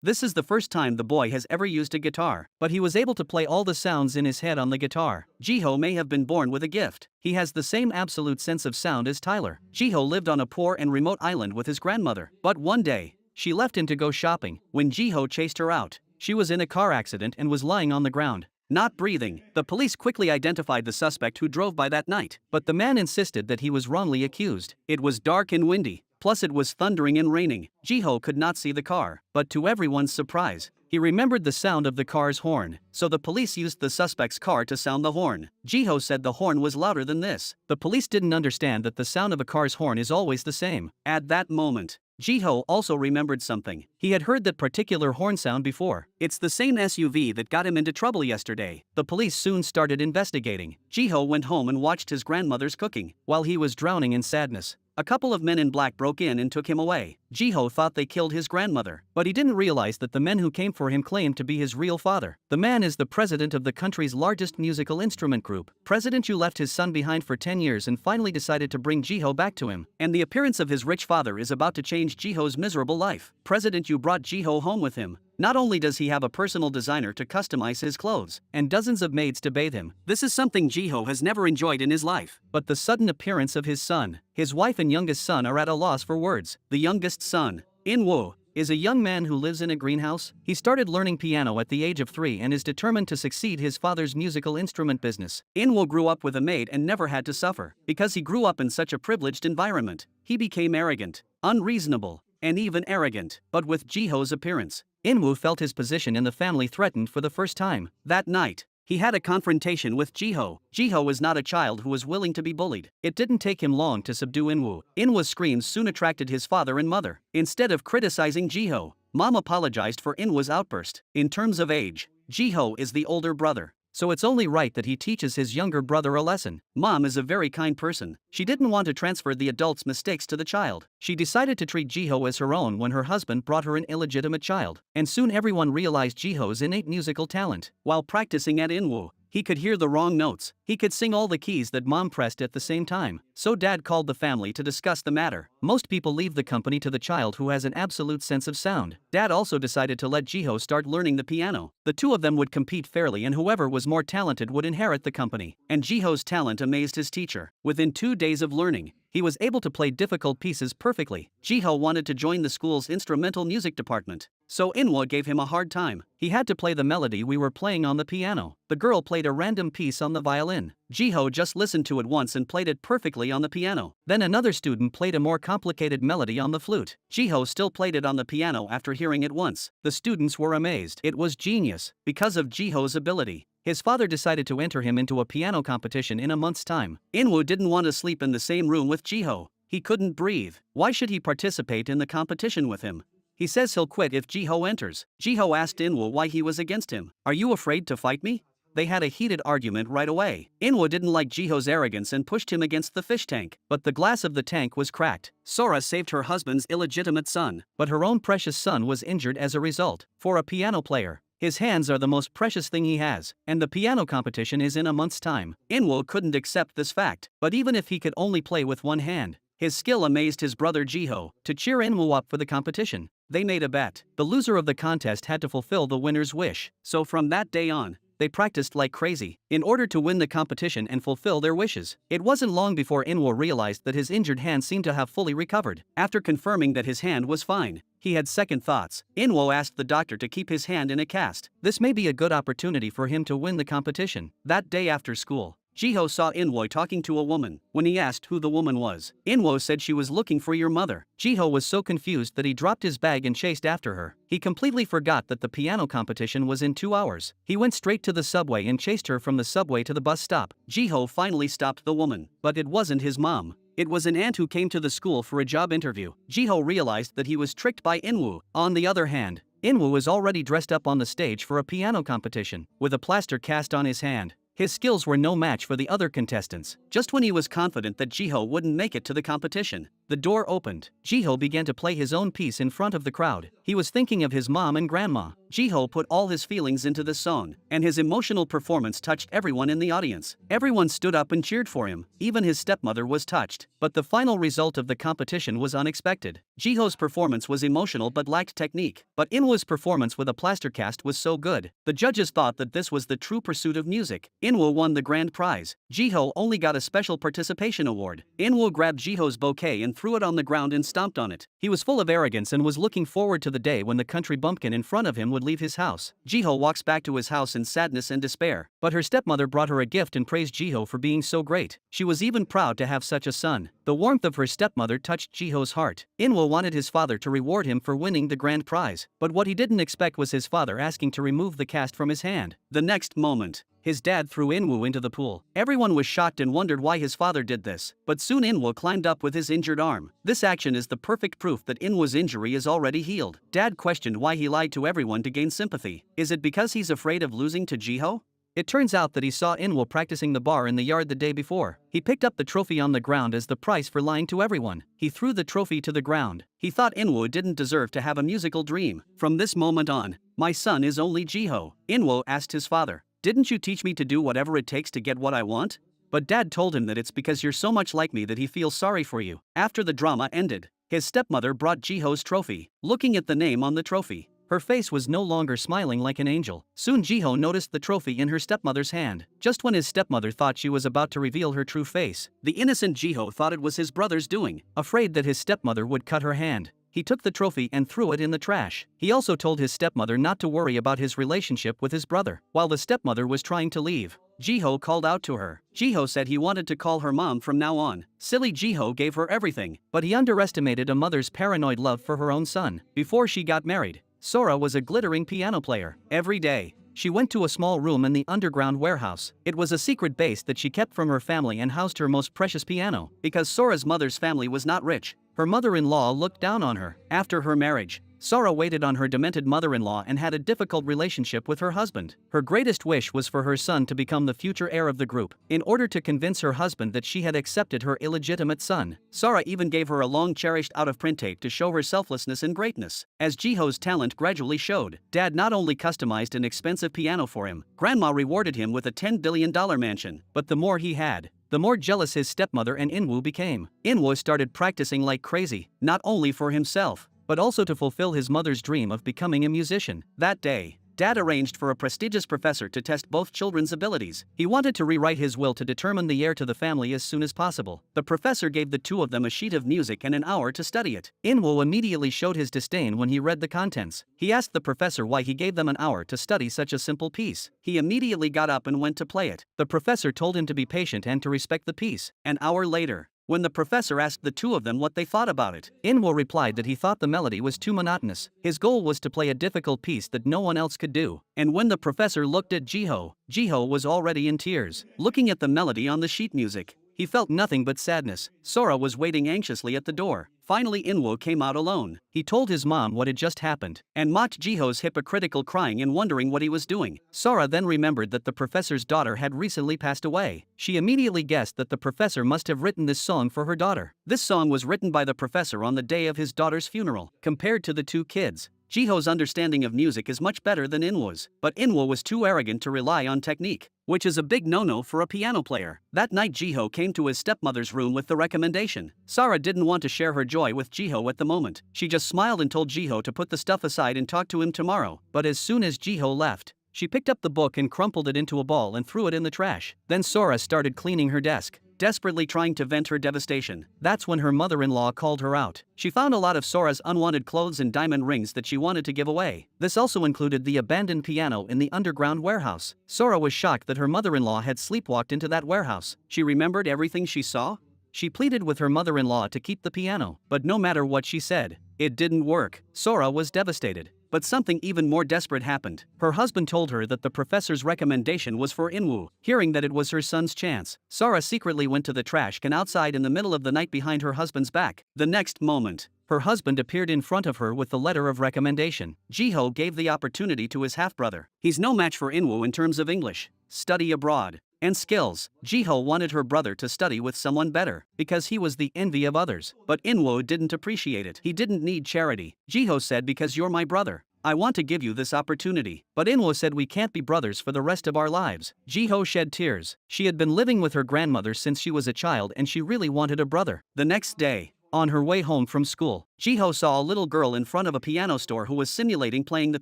This is the first time the boy has ever used a guitar, but he was able to play all the sounds in his head on the guitar. Jiho may have been born with a gift. He has the same absolute sense of sound as Tyler. Jiho lived on a poor and remote island with his grandmother, but one day, she left him to go shopping. When Jiho chased her out, she was in a car accident and was lying on the ground, not breathing. The police quickly identified the suspect who drove by that night, but the man insisted that he was wrongly accused. It was dark and windy, plus it was thundering and raining. Jiho could not see the car, but to everyone's surprise, he remembered the sound of the car's horn, so the police used the suspect's car to sound the horn. Jiho said the horn was louder than this. The police didn't understand that the sound of a car's horn is always the same. At that moment, Jiho also remembered something. He had heard that particular horn sound before. It's the same SUV that got him into trouble yesterday. The police soon started investigating. Jiho went home and watched his grandmother's cooking. While he was drowning in sadness, a couple of men in black broke in and took him away. Jiho thought they killed his grandmother, but he didn't realize that the men who came for him claimed to be his real father. The man is the president of the country's largest musical instrument group. President Yu left his son behind for 10 years and finally decided to bring Jiho back to him. And the appearance of his rich father is about to change Jiho's miserable life. President Yu brought Jiho home with him. Not only does he have a personal designer to customize his clothes, and dozens of maids to bathe him. This is something Jiho has never enjoyed in his life. But the sudden appearance of his son, his wife and youngest son are at a loss for words. The youngest son, In-woo, is a young man who lives in a greenhouse. He started learning piano at the age of 3 and is determined to succeed his father's musical instrument business. In-woo grew up with a maid and never had to suffer. Because he grew up in such a privileged environment, he became arrogant, unreasonable, and even arrogant. But with Jiho's appearance, In-woo felt his position in the family threatened for the first time. That night, he had a confrontation with Jiho. Jiho was not a child who was willing to be bullied. It didn't take him long to subdue In-woo. In-woo's screams soon attracted his father and mother. Instead of criticizing Jiho, Mom apologized for In-woo's outburst. In terms of age, Jiho is the older brother, so it's only right that he teaches his younger brother a lesson. Mom is a very kind person. She didn't want to transfer the adult's mistakes to the child. She decided to treat Jiho as her own when her husband brought her an illegitimate child. And soon everyone realized Jiho's innate musical talent. While practicing at In-woo, he could hear the wrong notes. He could sing all the keys that Mom pressed at the same time. So Dad called the family to discuss the matter. Most people leave the company to the child who has an absolute sense of sound. Dad also decided to let Jiho start learning the piano. The two of them would compete fairly and whoever was more talented would inherit the company. And Jiho's talent amazed his teacher. Within 2 days of learning, he was able to play difficult pieces perfectly. Jiho wanted to join the school's instrumental music department, so In-woo gave him a hard time. He had to play the melody we were playing on the piano. The girl played a random piece on the violin. Jiho just listened to it once and played it perfectly on the piano. Then another student played a more complicated melody on the flute. Jiho still played it on the piano after hearing it once. The students were amazed. It was genius. Because of Jiho's ability, his father decided to enter him into a piano competition in a month's time. In-woo didn't want to sleep in the same room with Jiho. He couldn't breathe. Why should he participate in the competition with him? He says he'll quit if Jiho enters. Jiho asked In-woo why he was against him. "Are you afraid to fight me?" They had a heated argument right away. In-woo didn't like Jiho's arrogance and pushed him against the fish tank. But the glass of the tank was cracked. Sora saved her husband's illegitimate son, but her own precious son was injured as a result. For a piano player, his hands are the most precious thing he has, and the piano competition is in a month's time. In-woo couldn't accept this fact, but even if he could only play with one hand, his skill amazed his brother Jiho. To cheer In-woo up for the competition, they made a bet. The loser of the contest had to fulfill the winner's wish. So from that day on, they practiced like crazy in order to win the competition and fulfill their wishes. It wasn't long before In-woo realized that his injured hand seemed to have fully recovered. After confirming that his hand was fine, he had second thoughts. In-woo asked the doctor to keep his hand in a cast. This may be a good opportunity for him to win the competition. That day after school, Jiho saw In-woo talking to a woman. When he asked who the woman was, In-woo said she was looking for your mother. Jiho was so confused that he dropped his bag and chased after her. He completely forgot that the piano competition was in 2 hours. He went straight to the subway and chased her from the subway to the bus stop. Jiho finally stopped the woman, but it wasn't his mom. It was an aunt who came to the school for a job interview. Jiho realized that he was tricked by In-woo. On the other hand, In-woo was already dressed up on the stage for a piano competition, with a plaster cast on his hand. His skills were no match for the other contestants. Just when he was confident that Jiho wouldn't make it to the competition, The door opened. Jiho began to play his own piece in front of the crowd. He was thinking of his mom and grandma. Jiho put all his feelings into this song, and his emotional performance touched everyone in the audience. Everyone stood up and cheered for him. Even his stepmother was touched. But the final result of the competition was unexpected. Jiho's performance was emotional but lacked technique. But Inwoo's performance with a plaster cast was so good. The judges thought that this was the true pursuit of music. Inwoo won the grand prize. Jiho only got a special participation award. Inwoo grabbed Jiho's bouquet and threw it on the ground and stomped on it. He was full of arrogance and was looking forward to the day when the country bumpkin in front of him would leave his house. Jiho walks back to his house in sadness and despair. But her stepmother brought her a gift and praised Jiho for being so great. She was even proud to have such a son. The warmth of her stepmother touched Jiho's heart. Inwoo wanted his father to reward him for winning the grand prize. But what he didn't expect was his father asking to remove the cast from his hand. The next moment, his dad threw Inwoo into the pool. Everyone was shocked and wondered why his father did this. But soon Inwoo climbed up with his injured arm. This action is the perfect proof that Inwoo's injury is already healed. Dad questioned why he lied to everyone to gain sympathy. Is it because he's afraid of losing to Jiho? It turns out that he saw Inwoo practicing the bar in the yard the day before. He picked up the trophy on the ground as the price for lying to everyone. He threw the trophy to the ground. He thought Inwoo didn't deserve to have a musical dream. From this moment on, my son is only Jiho. Inwoo asked his father, "Didn't you teach me to do whatever it takes to get what I want?" But Dad told him that it's because you're so much like me that he feels sorry for you. After the drama ended, his stepmother brought Jiho's trophy. Looking at the name on the trophy, her face was no longer smiling like an angel. Soon Jiho noticed the trophy in her stepmother's hand. Just when his stepmother thought she was about to reveal her true face, the innocent Jiho thought it was his brother's doing. Afraid that his stepmother would cut her hand, he took the trophy and threw it in the trash. He also told his stepmother not to worry about his relationship with his brother. While the stepmother was trying to leave, Jiho called out to her. Jiho said he wanted to call her mom from now on. Silly Jiho gave her everything, but he underestimated a mother's paranoid love for her own son. Before she got married, Sora was a glittering piano player. Every day, she went to a small room in the underground warehouse. It was a secret base that she kept from her family and housed her most precious piano. Because Sora's mother's family was not rich, her mother-in-law looked down on her. After her marriage, Sora waited on her demented mother-in-law and had a difficult relationship with her husband. Her greatest wish was for her son to become the future heir of the group. In order to convince her husband that she had accepted her illegitimate son, Sora even gave her a long-cherished out-of-print tape to show her selflessness and greatness. As Jiho's talent gradually showed, Dad not only customized an expensive piano for him, Grandma rewarded him with a $10 billion mansion. But the more he had, the more jealous his stepmother and Inwoo became. Inwoo started practicing like crazy, not only for himself, but also to fulfill his mother's dream of becoming a musician. That day, Dad arranged for a prestigious professor to test both children's abilities. He wanted to rewrite his will to determine the heir to the family as soon as possible. The professor gave the two of them a sheet of music and an hour to study it. Inwoo immediately showed his disdain when he read the contents. He asked the professor why he gave them an hour to study such a simple piece. He immediately got up and went to play it. The professor told him to be patient and to respect the piece. An hour later, when the professor asked the two of them what they thought about it, Inwoo replied that he thought the melody was too monotonous. His goal was to play a difficult piece that no one else could do. And when the professor looked at Jiho, Jiho was already in tears. Looking at the melody on the sheet music, he felt nothing but sadness. Sora was waiting anxiously at the door. Finally Inwoo came out alone. He told his mom what had just happened, and mocked Jiho's hypocritical crying and wondering what he was doing. Sora then remembered that the professor's daughter had recently passed away. She immediately guessed that the professor must have written this song for her daughter. This song was written by the professor on the day of his daughter's funeral. Compared to the two kids, Jiho's understanding of music is much better than Inwoo's, but Inwoo was too arrogant to rely on technique, which is a big no-no for a piano player. That night Jiho came to his stepmother's room with the recommendation. Sora didn't want to share her joy with Jiho at the moment. She just smiled and told Jiho to put the stuff aside and talk to him tomorrow. But as soon as Jiho left, she picked up the book and crumpled it into a ball and threw it in the trash. Then Sora started cleaning her desk, desperately trying to vent her devastation. That's when her mother-in-law called her out. She found a lot of Sora's unwanted clothes and diamond rings that she wanted to give away. This also included the abandoned piano in the underground warehouse. Sora was shocked that her mother-in-law had sleepwalked into that warehouse. She remembered everything she saw. She pleaded with her mother-in-law to keep the piano, but no matter what she said, it didn't work. Sora was devastated. But something even more desperate happened. Her husband told her that the professor's recommendation was for Inwoo. Hearing that it was her son's chance, Sora secretly went to the trash can outside in the middle of the night behind her husband's back. The next moment, her husband appeared in front of her with the letter of recommendation. Jiho gave the opportunity to his half-brother. He's no match for Inwoo in terms of English. Study abroad. and skills. Jiho wanted her brother to study with someone better, because he was the envy of others. But Inwoo didn't appreciate it. He didn't need charity. Jiho said, because you're my brother, I want to give you this opportunity. But Inwoo said, we can't be brothers for the rest of our lives. Jiho shed tears. She had been living with her grandmother since she was a child and she really wanted a brother. The next day, on her way home from school, Jiho saw a little girl in front of a piano store who was simulating playing the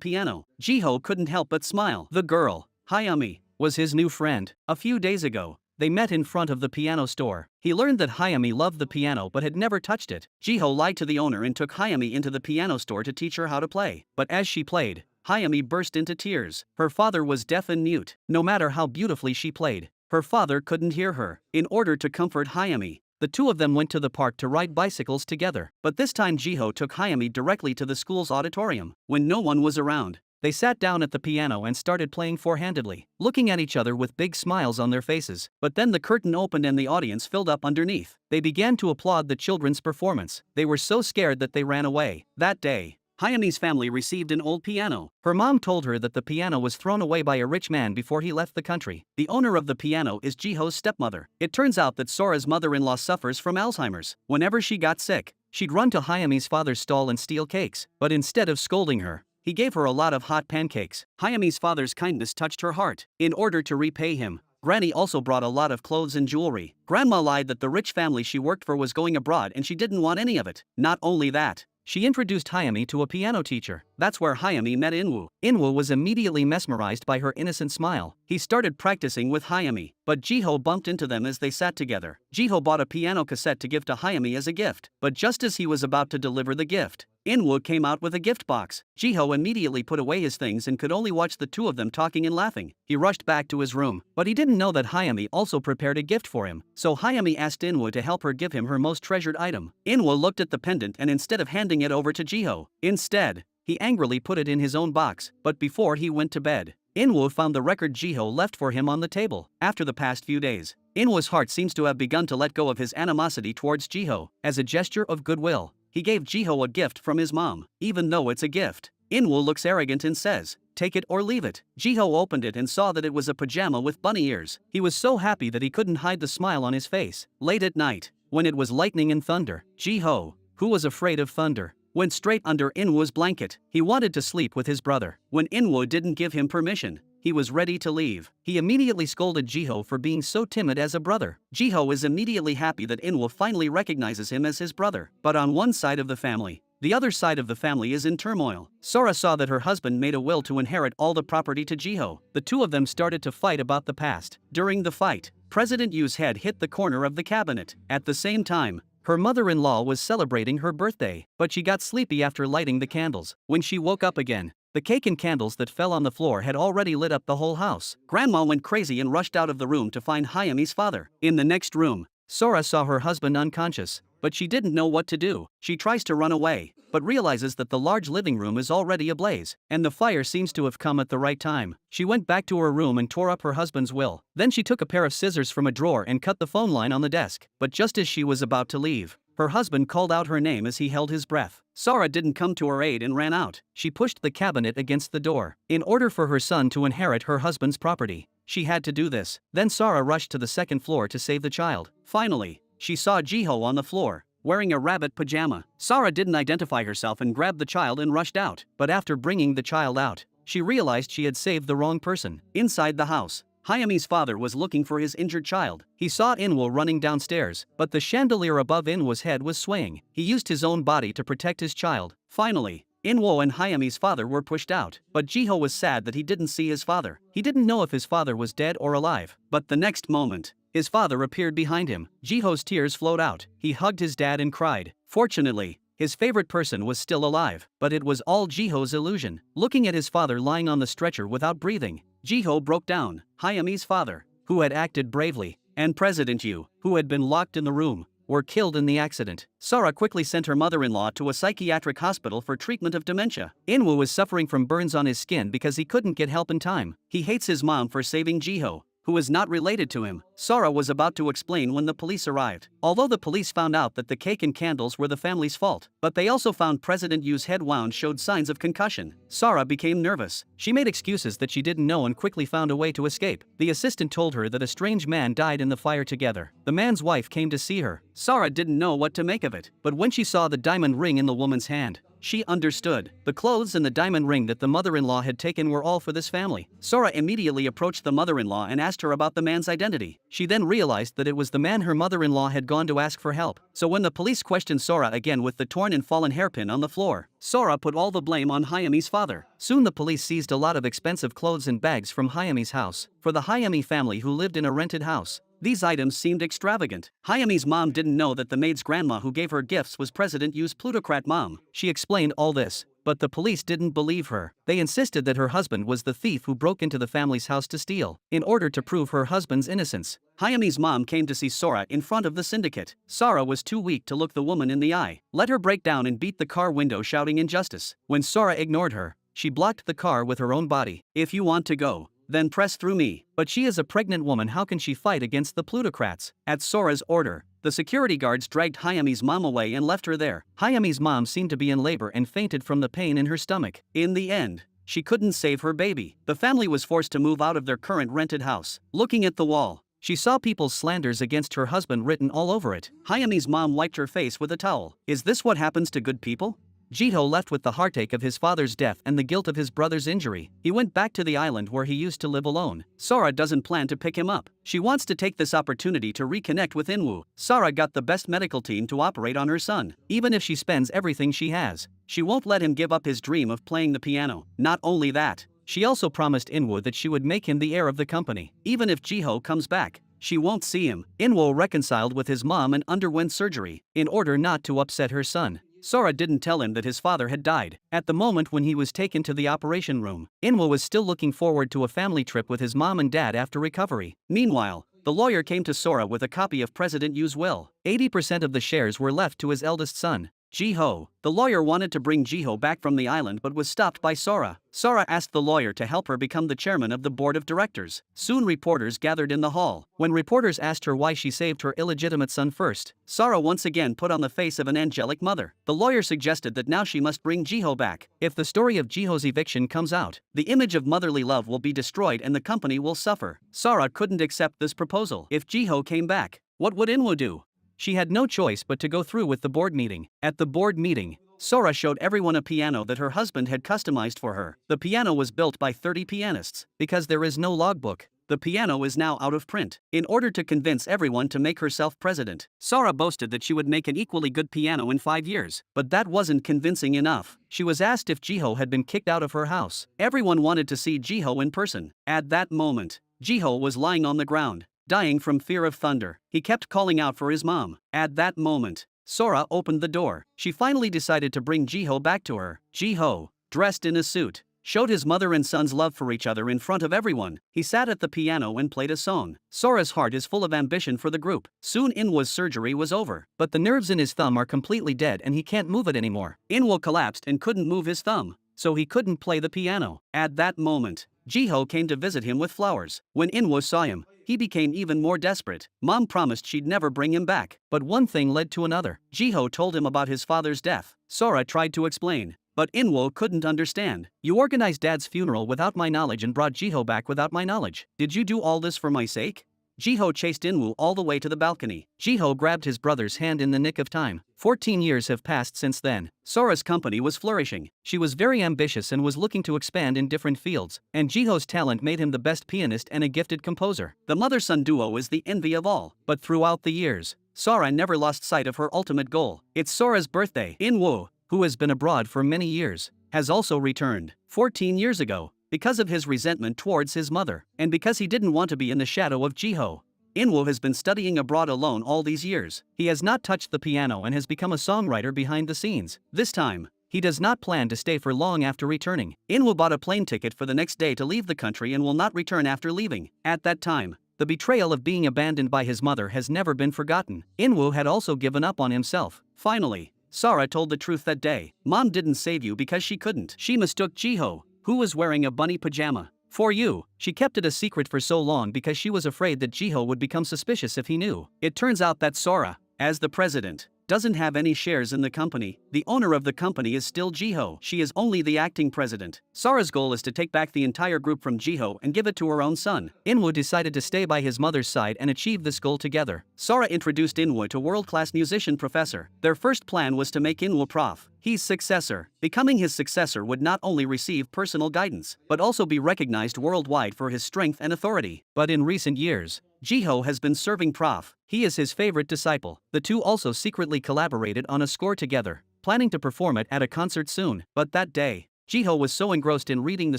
piano. Jiho couldn't help but smile. The girl, Hayami, was his new friend. A few days ago, they met in front of the piano store. He learned that Hayami loved the piano but had never touched it. Jiho lied to the owner and took Hayami into the piano store to teach her how to play. But as she played, Hayami burst into tears. Her father was deaf and mute. No matter how beautifully she played, her father couldn't hear her. In order to comfort Hayami, the two of them went to the park to ride bicycles together. But this time Jiho took Hayami directly to the school's auditorium. When no one was around, they sat down at the piano and started playing four-handedly, looking at each other with big smiles on their faces. But then the curtain opened and the audience filled up underneath. They began to applaud the children's performance. They were so scared that they ran away. That day, Hayami's family received an old piano. Her mom told her that the piano was thrown away by a rich man before he left the country. The owner of the piano is Jiho's stepmother. It turns out that Sora's mother-in-law suffers from Alzheimer's. Whenever she got sick, she'd run to Hayami's father's stall and steal cakes. But instead of scolding her, he gave her a lot of hot pancakes. Hayami's father's kindness touched her heart. In order to repay him, Granny also brought a lot of clothes and jewelry. Grandma lied that the rich family she worked for was going abroad and she didn't want any of it. Not only that, she introduced Hayami to a piano teacher. That's where Hayami met Inwoo. Inwoo was immediately mesmerized by her innocent smile. He started practicing with Hayami, but Jiho bumped into them as they sat together. Jiho bought a piano cassette to give to Hayami as a gift. But just as he was about to deliver the gift, Inwoo came out with a gift box. Jiho immediately put away his things and could only watch the two of them talking and laughing. He rushed back to his room, but he didn't know that Hayami also prepared a gift for him. So Hayami asked Inwoo to help her give him her most treasured item. Inwoo looked at the pendant and instead of handing it over to Jiho, instead, he angrily put it in his own box. But before he went to bed, Inwoo found the record Jiho left for him on the table. After the past few days, Inwoo's heart seems to have begun to let go of his animosity towards Jiho. As a gesture of goodwill, he gave Jiho a gift from his mom. Even though it's a gift, Inwoo looks arrogant and says, "Take it or leave it." Jiho opened it and saw that it was a pajama with bunny ears. He was so happy that he couldn't hide the smile on his face. Late at night, when it was lightning and thunder, Jiho, who was afraid of thunder, went straight under Inwoo's blanket. He wanted to sleep with his brother. When Inwoo didn't give him permission, he was ready to leave. He immediately scolded Jiho for being so timid as a brother. Jiho is immediately happy that Inwoo finally recognizes him as his brother. But on one side of the family, the other side of the family is in turmoil. Sora saw that her husband made a will to inherit all the property to Jiho. The two of them started to fight about the past. During the fight, President Yu's head hit the corner of the cabinet. At the same time, her mother-in-law was celebrating her birthday, but she got sleepy after lighting the candles. When she woke up again, the cake and candles that fell on the floor had already lit up the whole house. Grandma went crazy and rushed out of the room to find Hayami's father. In the next room, Sora saw her husband unconscious, but she didn't know what to do. She tries to run away, but realizes that the large living room is already ablaze, and the fire seems to have come at the right time. She went back to her room and tore up her husband's will. Then she took a pair of scissors from a drawer and cut the phone line on the desk. But just as she was about to leave, her husband called out her name as he held his breath. Sora didn't come to her aid and ran out. She pushed the cabinet against the door. In order for her son to inherit her husband's property, she had to do this. Then Sora rushed to the second floor to save the child. Finally, she saw Jiho on the floor, wearing a rabbit pajama. Sora didn't identify herself and grabbed the child and rushed out. But after bringing the child out, she realized she had saved the wrong person. Inside the house, Hayami's father was looking for his injured child. He saw Inwoo running downstairs, but the chandelier above Inwoo's head was swaying. He used his own body to protect his child. Finally, Inwoo and Hayami's father were pushed out, but Jiho was sad that he didn't see his father. He didn't know if his father was dead or alive. But the next moment, his father appeared behind him. Jiho's tears flowed out. He hugged his dad and cried. Fortunately, his favorite person was still alive, but it was all Jiho's illusion. Looking at his father lying on the stretcher without breathing, Jiho broke down. Hayami's father, who had acted bravely, and President Yu, who had been locked in the room, were killed in the accident. Sora quickly sent her mother-in-law to a psychiatric hospital for treatment of dementia. Inwoo was suffering from burns on his skin because he couldn't get help in time. He hates his mom for saving Jiho, who is not related to him. Sora was about to explain when the police arrived. Although the police found out that the cake and candles were the family's fault, but they also found President Yu's head wound showed signs of concussion. Sora became nervous. She made excuses that she didn't know and quickly found a way to escape. The assistant told her that a strange man died in the fire together. The man's wife came to see her. Sora didn't know what to make of it, but when she saw the diamond ring in the woman's hand, she understood. The clothes and the diamond ring that the mother-in-law had taken were all for this family. Sora immediately approached the mother-in-law and asked her about the man's identity. She then realized that it was the man her mother-in-law had gone to ask for help. So when the police questioned Sora again with the torn and fallen hairpin on the floor, Sora put all the blame on Hayami's father. Soon the police seized a lot of expensive clothes and bags from Hayami's house for the Hayami family who lived in a rented house. These items seemed extravagant. Hayami's mom didn't know that the maid's grandma who gave her gifts was President Yu's plutocrat mom. She explained all this, but the police didn't believe her. They insisted that her husband was the thief who broke into the family's house to steal. In order to prove her husband's innocence, Hayami's mom came to see Sora in front of the syndicate. Sora was too weak to look the woman in the eye. Let her break down and beat the car window shouting injustice. When Sora ignored her, she blocked the car with her own body. If you want to go, then press through me. But she is a pregnant woman, how can she fight against the plutocrats? At Sora's order, the security guards dragged Hayami's mom away and left her there. Hayami's mom seemed to be in labor and fainted from the pain in her stomach. In the end, she couldn't save her baby. The family was forced to move out of their current rented house. Looking at the wall, she saw people's slanders against her husband written all over it. Hayami's mom wiped her face with a towel. Is this what happens to good people? Jihyo left with the heartache of his father's death and the guilt of his brother's injury. He went back to the island where he used to live alone. Sora doesn't plan to pick him up. She wants to take this opportunity to reconnect with Inwoo. Sora got the best medical team to operate on her son. Even if she spends everything she has, she won't let him give up his dream of playing the piano. Not only that, she also promised Inwoo that she would make him the heir of the company. Even if Jihyo comes back, she won't see him. Inwoo reconciled with his mom and underwent surgery in order not to upset her son. Sora didn't tell him that his father had died. At the moment when he was taken to the operation room, Inwoo was still looking forward to a family trip with his mom and dad after recovery. Meanwhile, the lawyer came to Sora with a copy of President Yu's will. 80% of the shares were left to his eldest son, Jihyo. The lawyer wanted to bring Jihyo back from the island but was stopped by Sora. Sora asked the lawyer to help her become the chairman of the board of directors. Soon reporters gathered in the hall. When reporters asked her why she saved her illegitimate son first, Sora once again put on the face of an angelic mother. The lawyer suggested that now she must bring Jihyo back. If the story of Jihyo's eviction comes out, the image of motherly love will be destroyed and the company will suffer. Sora couldn't accept this proposal. If Jihyo came back, what would Inwoo do? She had no choice but to go through with the board meeting. At the board meeting, Sora showed everyone a piano that her husband had customized for her. The piano was built by 30 pianists. Because there is no logbook, the piano is now out of print. In order to convince everyone to make herself president, Sora boasted that she would make an equally good piano in 5 years. But that wasn't convincing enough. She was asked if Jihyo had been kicked out of her house. Everyone wanted to see Jihyo in person. At that moment, Jihyo was lying on the ground, dying from fear of thunder. He kept calling out for his mom. At that moment, Sora opened the door. She finally decided to bring Jihyo back to her. Jihyo, dressed in a suit, showed his mother and son's love for each other in front of everyone. He sat at the piano and played a song. Sora's heart is full of ambition for the group. Soon Inwoo's surgery was over, but the nerves in his thumb are completely dead and he can't move it anymore. Inwoo collapsed and couldn't move his thumb, so he couldn't play the piano. At that moment, Jihyo came to visit him with flowers. When Inwoo saw him, he became even more desperate. Mom promised she'd never bring him back. But one thing led to another. Jihyo told him about his father's death. Sora tried to explain, but Inwoo couldn't understand. You organized Dad's funeral without my knowledge and brought Jihyo back without my knowledge. Did you do all this for my sake? Jihyo chased Inwoo all the way to the balcony. Jihyo grabbed his brother's hand in the nick of time. 14 years have passed since then. Sora's company was flourishing. She was very ambitious and was looking to expand in different fields, and Jihyo's talent made him the best pianist and a gifted composer. The mother-son duo is the envy of all. But throughout the years, Sora never lost sight of her ultimate goal. It's Sora's birthday. Inwoo, who has been abroad for many years, has also returned. 14 years ago, because of his resentment towards his mother, and because he didn't want to be in the shadow of Jihyo, Inwoo has been studying abroad alone all these years. He has not touched the piano and has become a songwriter behind the scenes. This time, he does not plan to stay for long after returning. Inwoo bought a plane ticket for the next day to leave the country and will not return after leaving. At that time, the betrayal of being abandoned by his mother has never been forgotten. Inwoo had also given up on himself. Finally, Sora told the truth that day. Mom didn't save you because she couldn't. She mistook Jihyo, who was wearing a bunny pajama, For you, she kept it a secret for so long because she was afraid that Jiho would become suspicious if he knew. It turns out that Sora, as the president, doesn't have any shares in the company. The owner of the company is still Jiho. She is only the acting president. Sora's goal is to take back the entire group from Jiho and give it to her own son. Inwoo decided to stay by his mother's side and achieve this goal together. Sora introduced Inwoo to world-class musician Professor. Their first plan was to make Inwoo Prof. His successor. Becoming his successor would not only receive personal guidance, but also be recognized worldwide for his strength and authority. But in recent years, Jiho has been serving Prof. He is his favorite disciple. The two also secretly collaborated on a score together, planning to perform it at a concert soon. But that day, Jiho was so engrossed in reading the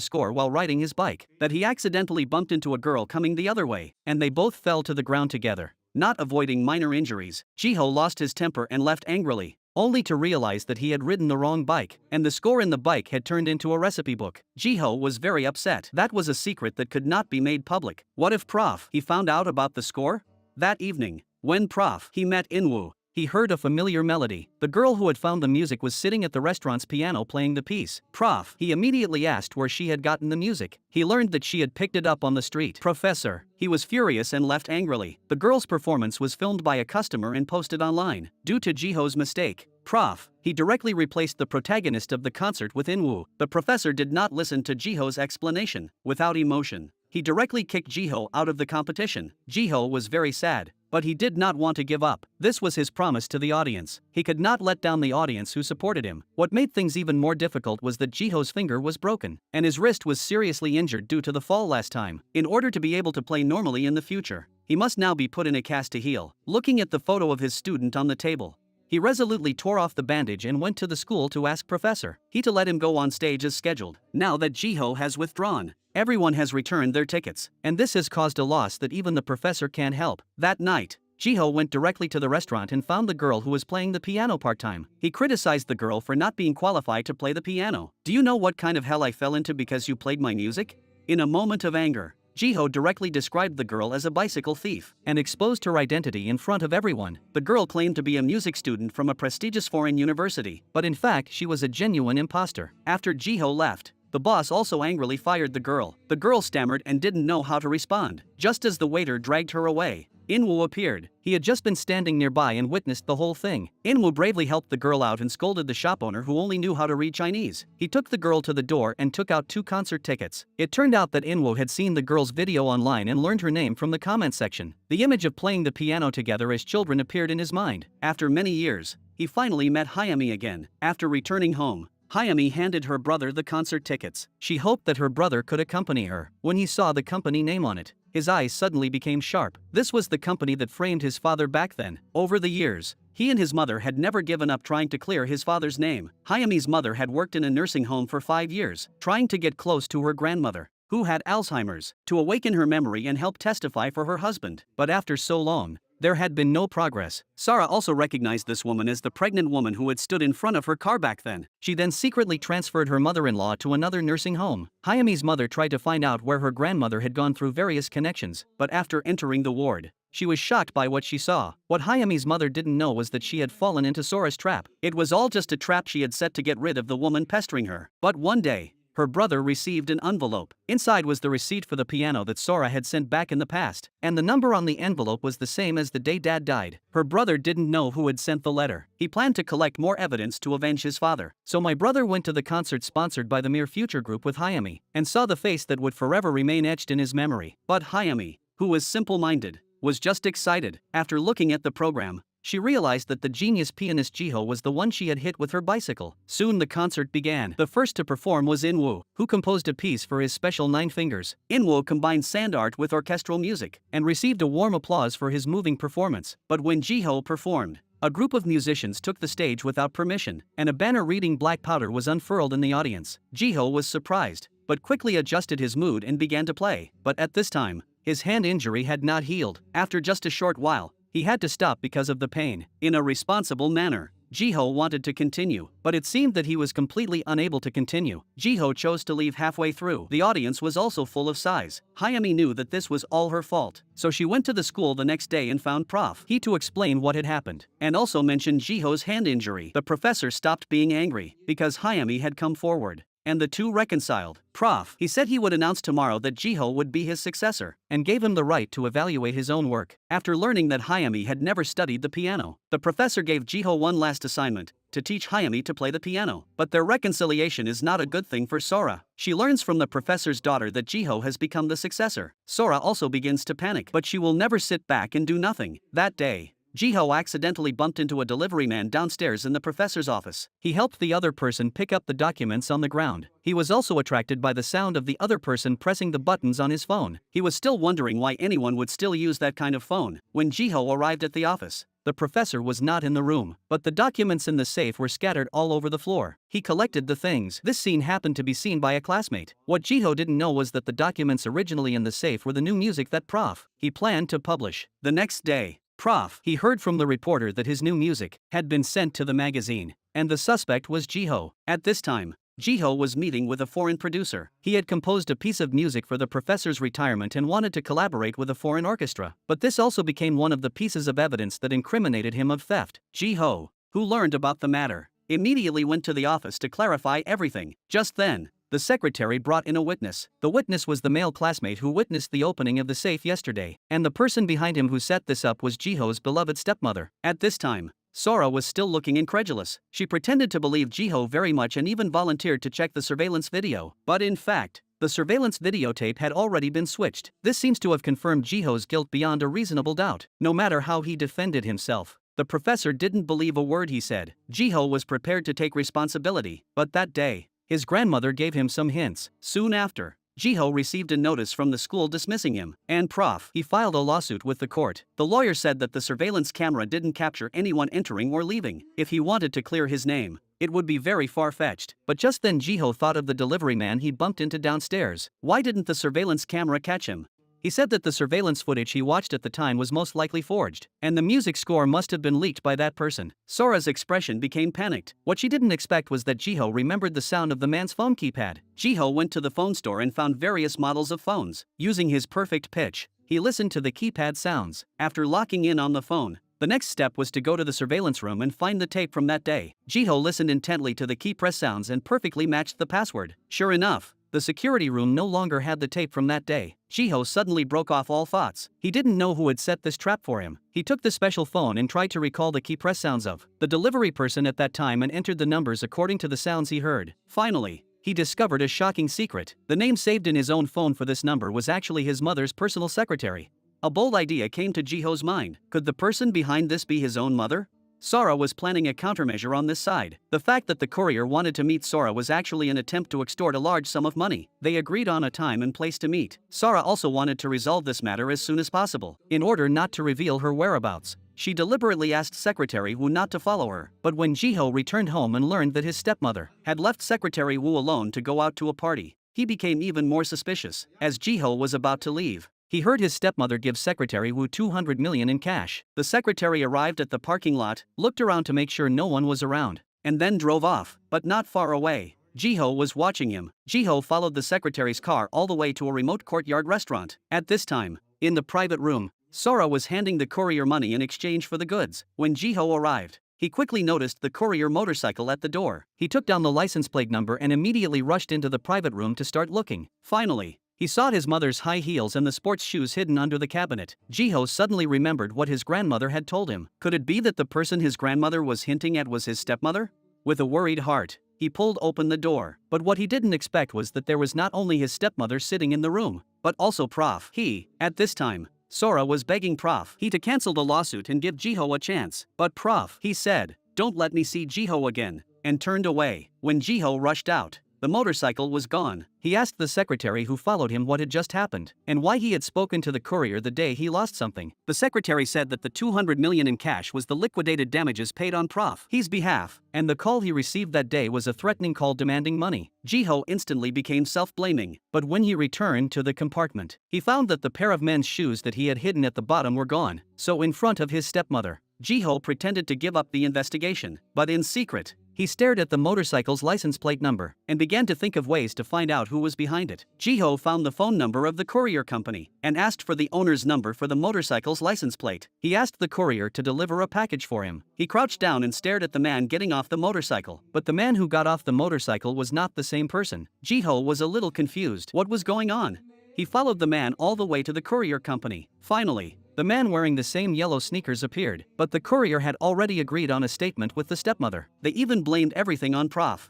score while riding his bike that he accidentally bumped into a girl coming the other way, and they both fell to the ground together. Not avoiding minor injuries, Jiho lost his temper and left angrily, only to realize that he had ridden the wrong bike, and the score in the bike had turned into a recipe book. Jiho was very upset. That was a secret that could not be made public. What if Prof. He found out about the score? That evening, when Prof. He met Inwoo, he heard a familiar melody. The girl who had found the music was sitting at the restaurant's piano playing the piece. Prof. He immediately asked where she had gotten the music. He learned that she had picked it up on the street. Professor. He was furious and left angrily. The girl's performance was filmed by a customer and posted online. Due to Jiho's mistake, Prof. He directly replaced the protagonist of the concert with Inwoo. The professor did not listen to Jiho's explanation. Without emotion, he directly kicked Jiho out of the competition. Jiho was very sad, but he did not want to give up. This was his promise to the audience. He could not let down the audience who supported him. What made things even more difficult was that Jiho's finger was broken, and his wrist was seriously injured due to the fall last time. In order to be able to play normally in the future, he must now be put in a cast to heal. Looking at the photo of his student on the table, he resolutely tore off the bandage and went to the school to ask Professor He to let him go on stage as scheduled. Now that Jiho has withdrawn, everyone has returned their tickets, and this has caused a loss that even the professor can't help. That night, Jiho went directly to the restaurant and found the girl who was playing the piano part-time. He criticized the girl for not being qualified to play the piano. Do you know what kind of hell I fell into because you played my music? In a moment of anger, Jiho directly described the girl as a bicycle thief and exposed her identity in front of everyone. The girl claimed to be a music student from a prestigious foreign university, but in fact she was a genuine imposter. After Jiho left, the boss also angrily fired the girl. The girl stammered and didn't know how to respond. Just as the waiter dragged her away, Inwoo appeared. He had just been standing nearby and witnessed the whole thing. Inwoo bravely helped the girl out and scolded the shop owner who only knew how to read Chinese. He took the girl to the door and took out 2 concert tickets. It turned out that Inwoo had seen the girl's video online and learned her name from the comment section. The image of playing the piano together as children appeared in his mind. After many years, he finally met Hayami again. After returning home, Hayami handed her brother the concert tickets. She hoped that her brother could accompany her. When he saw the company name on it, his eyes suddenly became sharp. This was the company that framed his father back then. Over the years, he and his mother had never given up trying to clear his father's name. Hayami's mother had worked in a nursing home for 5 years, trying to get close to her grandmother, who had Alzheimer's, to awaken her memory and help testify for her husband. But after so long, there had been no progress. Sarah also recognized this woman as the pregnant woman who had stood in front of her car back then. She then secretly transferred her mother-in-law to another nursing home. Hayami's mother tried to find out where her grandmother had gone through various connections, but after entering the ward, she was shocked by what she saw. What Hayami's mother didn't know was that she had fallen into Sora's trap. It was all just a trap she had set to get rid of the woman pestering her. But one day, her brother received an envelope. Inside was the receipt for the piano that Sora had sent back in the past, and the number on the envelope was the same as the day Dad died. Her brother didn't know who had sent the letter. He planned to collect more evidence to avenge his father. So my brother went to the concert sponsored by the Mere Future group with Hayami, and saw the face that would forever remain etched in his memory. But Hayami, who was simple-minded, was just excited. After looking at the program, she realized that the genius pianist Jiho was the one she had hit with her bicycle. Soon the concert began. The first to perform was Inwoo, who composed a piece for his special 9 fingers. Inwoo combined sand art with orchestral music, and received a warm applause for his moving performance. But when Jiho performed, a group of musicians took the stage without permission, and a banner reading Black Powder was unfurled in the audience. Jiho was surprised, but quickly adjusted his mood and began to play. But at this time, his hand injury had not healed. After just a short while, he had to stop because of the pain. In a responsible manner, Jiho wanted to continue, but it seemed that he was completely unable to continue. Jiho chose to leave halfway through. The audience was also full of sighs. Hayami knew that this was all her fault, so she went to the school the next day and found Prof. He to explain what had happened, and also mentioned Jiho's hand injury. The professor stopped being angry, because Hayami had come forward and the two reconciled. Prof. He said he would announce tomorrow that Jiho would be his successor, and gave him the right to evaluate his own work. After learning that Hayami had never studied the piano, the professor gave Jiho one last assignment, to teach Hayami to play the piano. But their reconciliation is not a good thing for Sora. She learns from the professor's daughter that Jiho has become the successor. Sora also begins to panic, but she will never sit back and do nothing. That day, Jiho accidentally bumped into a delivery man downstairs in the professor's office. He helped the other person pick up the documents on the ground. He was also attracted by the sound of the other person pressing the buttons on his phone. He was still wondering why anyone would still use that kind of phone. When Jiho arrived at the office, the professor was not in the room, but the documents in the safe were scattered all over the floor. He collected the things. This scene happened to be seen by a classmate. What Jiho didn't know was that the documents originally in the safe were the new music that Prof. He planned to publish. The next day, Prof. He heard from the reporter that his new music had been sent to the magazine, and the suspect was Jiho. At this time, Jiho was meeting with a foreign producer. He had composed a piece of music for the professor's retirement and wanted to collaborate with a foreign orchestra. But this also became one of the pieces of evidence that incriminated him of theft. Jiho, who learned about the matter, immediately went to the office to clarify everything. Just then, the secretary brought in a witness. The witness was the male classmate who witnessed the opening of the safe yesterday, and the person behind him who set this up was Jiho's beloved stepmother. At this time, Sora was still looking incredulous. She pretended to believe Jiho very much and even volunteered to check the surveillance video. But in fact, the surveillance videotape had already been switched. This seems to have confirmed Jiho's guilt beyond a reasonable doubt. No matter how he defended himself, the professor didn't believe a word he said. Jiho was prepared to take responsibility, but that day, his grandmother gave him some hints. Soon after, Jiho received a notice from the school dismissing him, and Prof. He filed a lawsuit with the court. The lawyer said that the surveillance camera didn't capture anyone entering or leaving. If he wanted to clear his name, it would be very far-fetched. But just then Jiho thought of the delivery man he bumped into downstairs. Why didn't the surveillance camera catch him? He said that the surveillance footage he watched at the time was most likely forged, and the music score must have been leaked by that person. Sora's expression became panicked. What she didn't expect was that Jiho remembered the sound of the man's phone keypad. Jiho went to the phone store and found various models of phones. Using his perfect pitch, he listened to the keypad sounds. After locking in on the phone, the next step was to go to the surveillance room and find the tape from that day. Jiho listened intently to the key press sounds and perfectly matched the password. Sure enough, the security room no longer had the tape from that day. Jiho suddenly broke off all thoughts. He didn't know who had set this trap for him. He took the special phone and tried to recall the key press sounds of the delivery person at that time and entered the numbers according to the sounds he heard. Finally, he discovered a shocking secret. The name saved in his own phone for this number was actually his mother's personal secretary. A bold idea came to Jiho's mind. Could the person behind this be his own mother? Sora was planning a countermeasure on this side. The fact that the courier wanted to meet Sora was actually an attempt to extort a large sum of money. They agreed on a time and place to meet. Sora also wanted to resolve this matter as soon as possible. In order not to reveal her whereabouts, she deliberately asked Secretary Wu not to follow her. But when Jiho returned home and learned that his stepmother had left Secretary Wu alone to go out to a party, he became even more suspicious. As Jiho was about to leave, he heard his stepmother give Secretary Wu 200 million in cash. The secretary arrived at the parking lot, looked around to make sure no one was around, and then drove off. But not far away, Jiho was watching him. Jiho followed the secretary's car all the way to a remote courtyard restaurant. At this time, in the private room, Sora was handing the courier money in exchange for the goods. When Jiho arrived, he quickly noticed the courier motorcycle at the door. He took down the license plate number and immediately rushed into the private room to start looking. Finally, he saw his mother's high heels and the sports shoes hidden under the cabinet. Jiho suddenly remembered what his grandmother had told him. Could it be that the person his grandmother was hinting at was his stepmother? With a worried heart, he pulled open the door. But what he didn't expect was that there was not only his stepmother sitting in the room, but also Prof. At this time, Sora was begging Prof. to cancel the lawsuit and give Jiho a chance. But Prof. said, "Don't let me see Jiho again," and turned away. When Jiho rushed out, the motorcycle was gone. He asked the secretary who followed him what had just happened, and why he had spoken to the courier the day he lost something. The secretary said that the 200 million in cash was the liquidated damages paid on Prof. H's behalf, and the call he received that day was a threatening call demanding money. Jiho instantly became self-blaming, but when he returned to the compartment, he found that the pair of men's shoes that he had hidden at the bottom were gone. So in front of his stepmother, Jiho pretended to give up the investigation, but in secret, He stared at the motorcycle's license plate number and began to think of ways to find out who was behind it. Jiho found the phone number of the courier company and asked for the owner's number for the motorcycle's license plate. He asked the courier to deliver a package for him. He crouched down and stared at the man getting off the motorcycle, but the man who got off the motorcycle was not the same person. Jiho was a little confused. What was going on? He followed the man all the way to the courier company. Finally, the man wearing the same yellow sneakers appeared, but the courier had already agreed on a statement with the stepmother. They even blamed everything on Prof.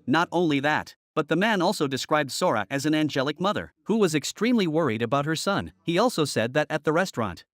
Not only that, but the man also described Sora as an angelic mother, who was extremely worried about her son. He also said that at the restaurant,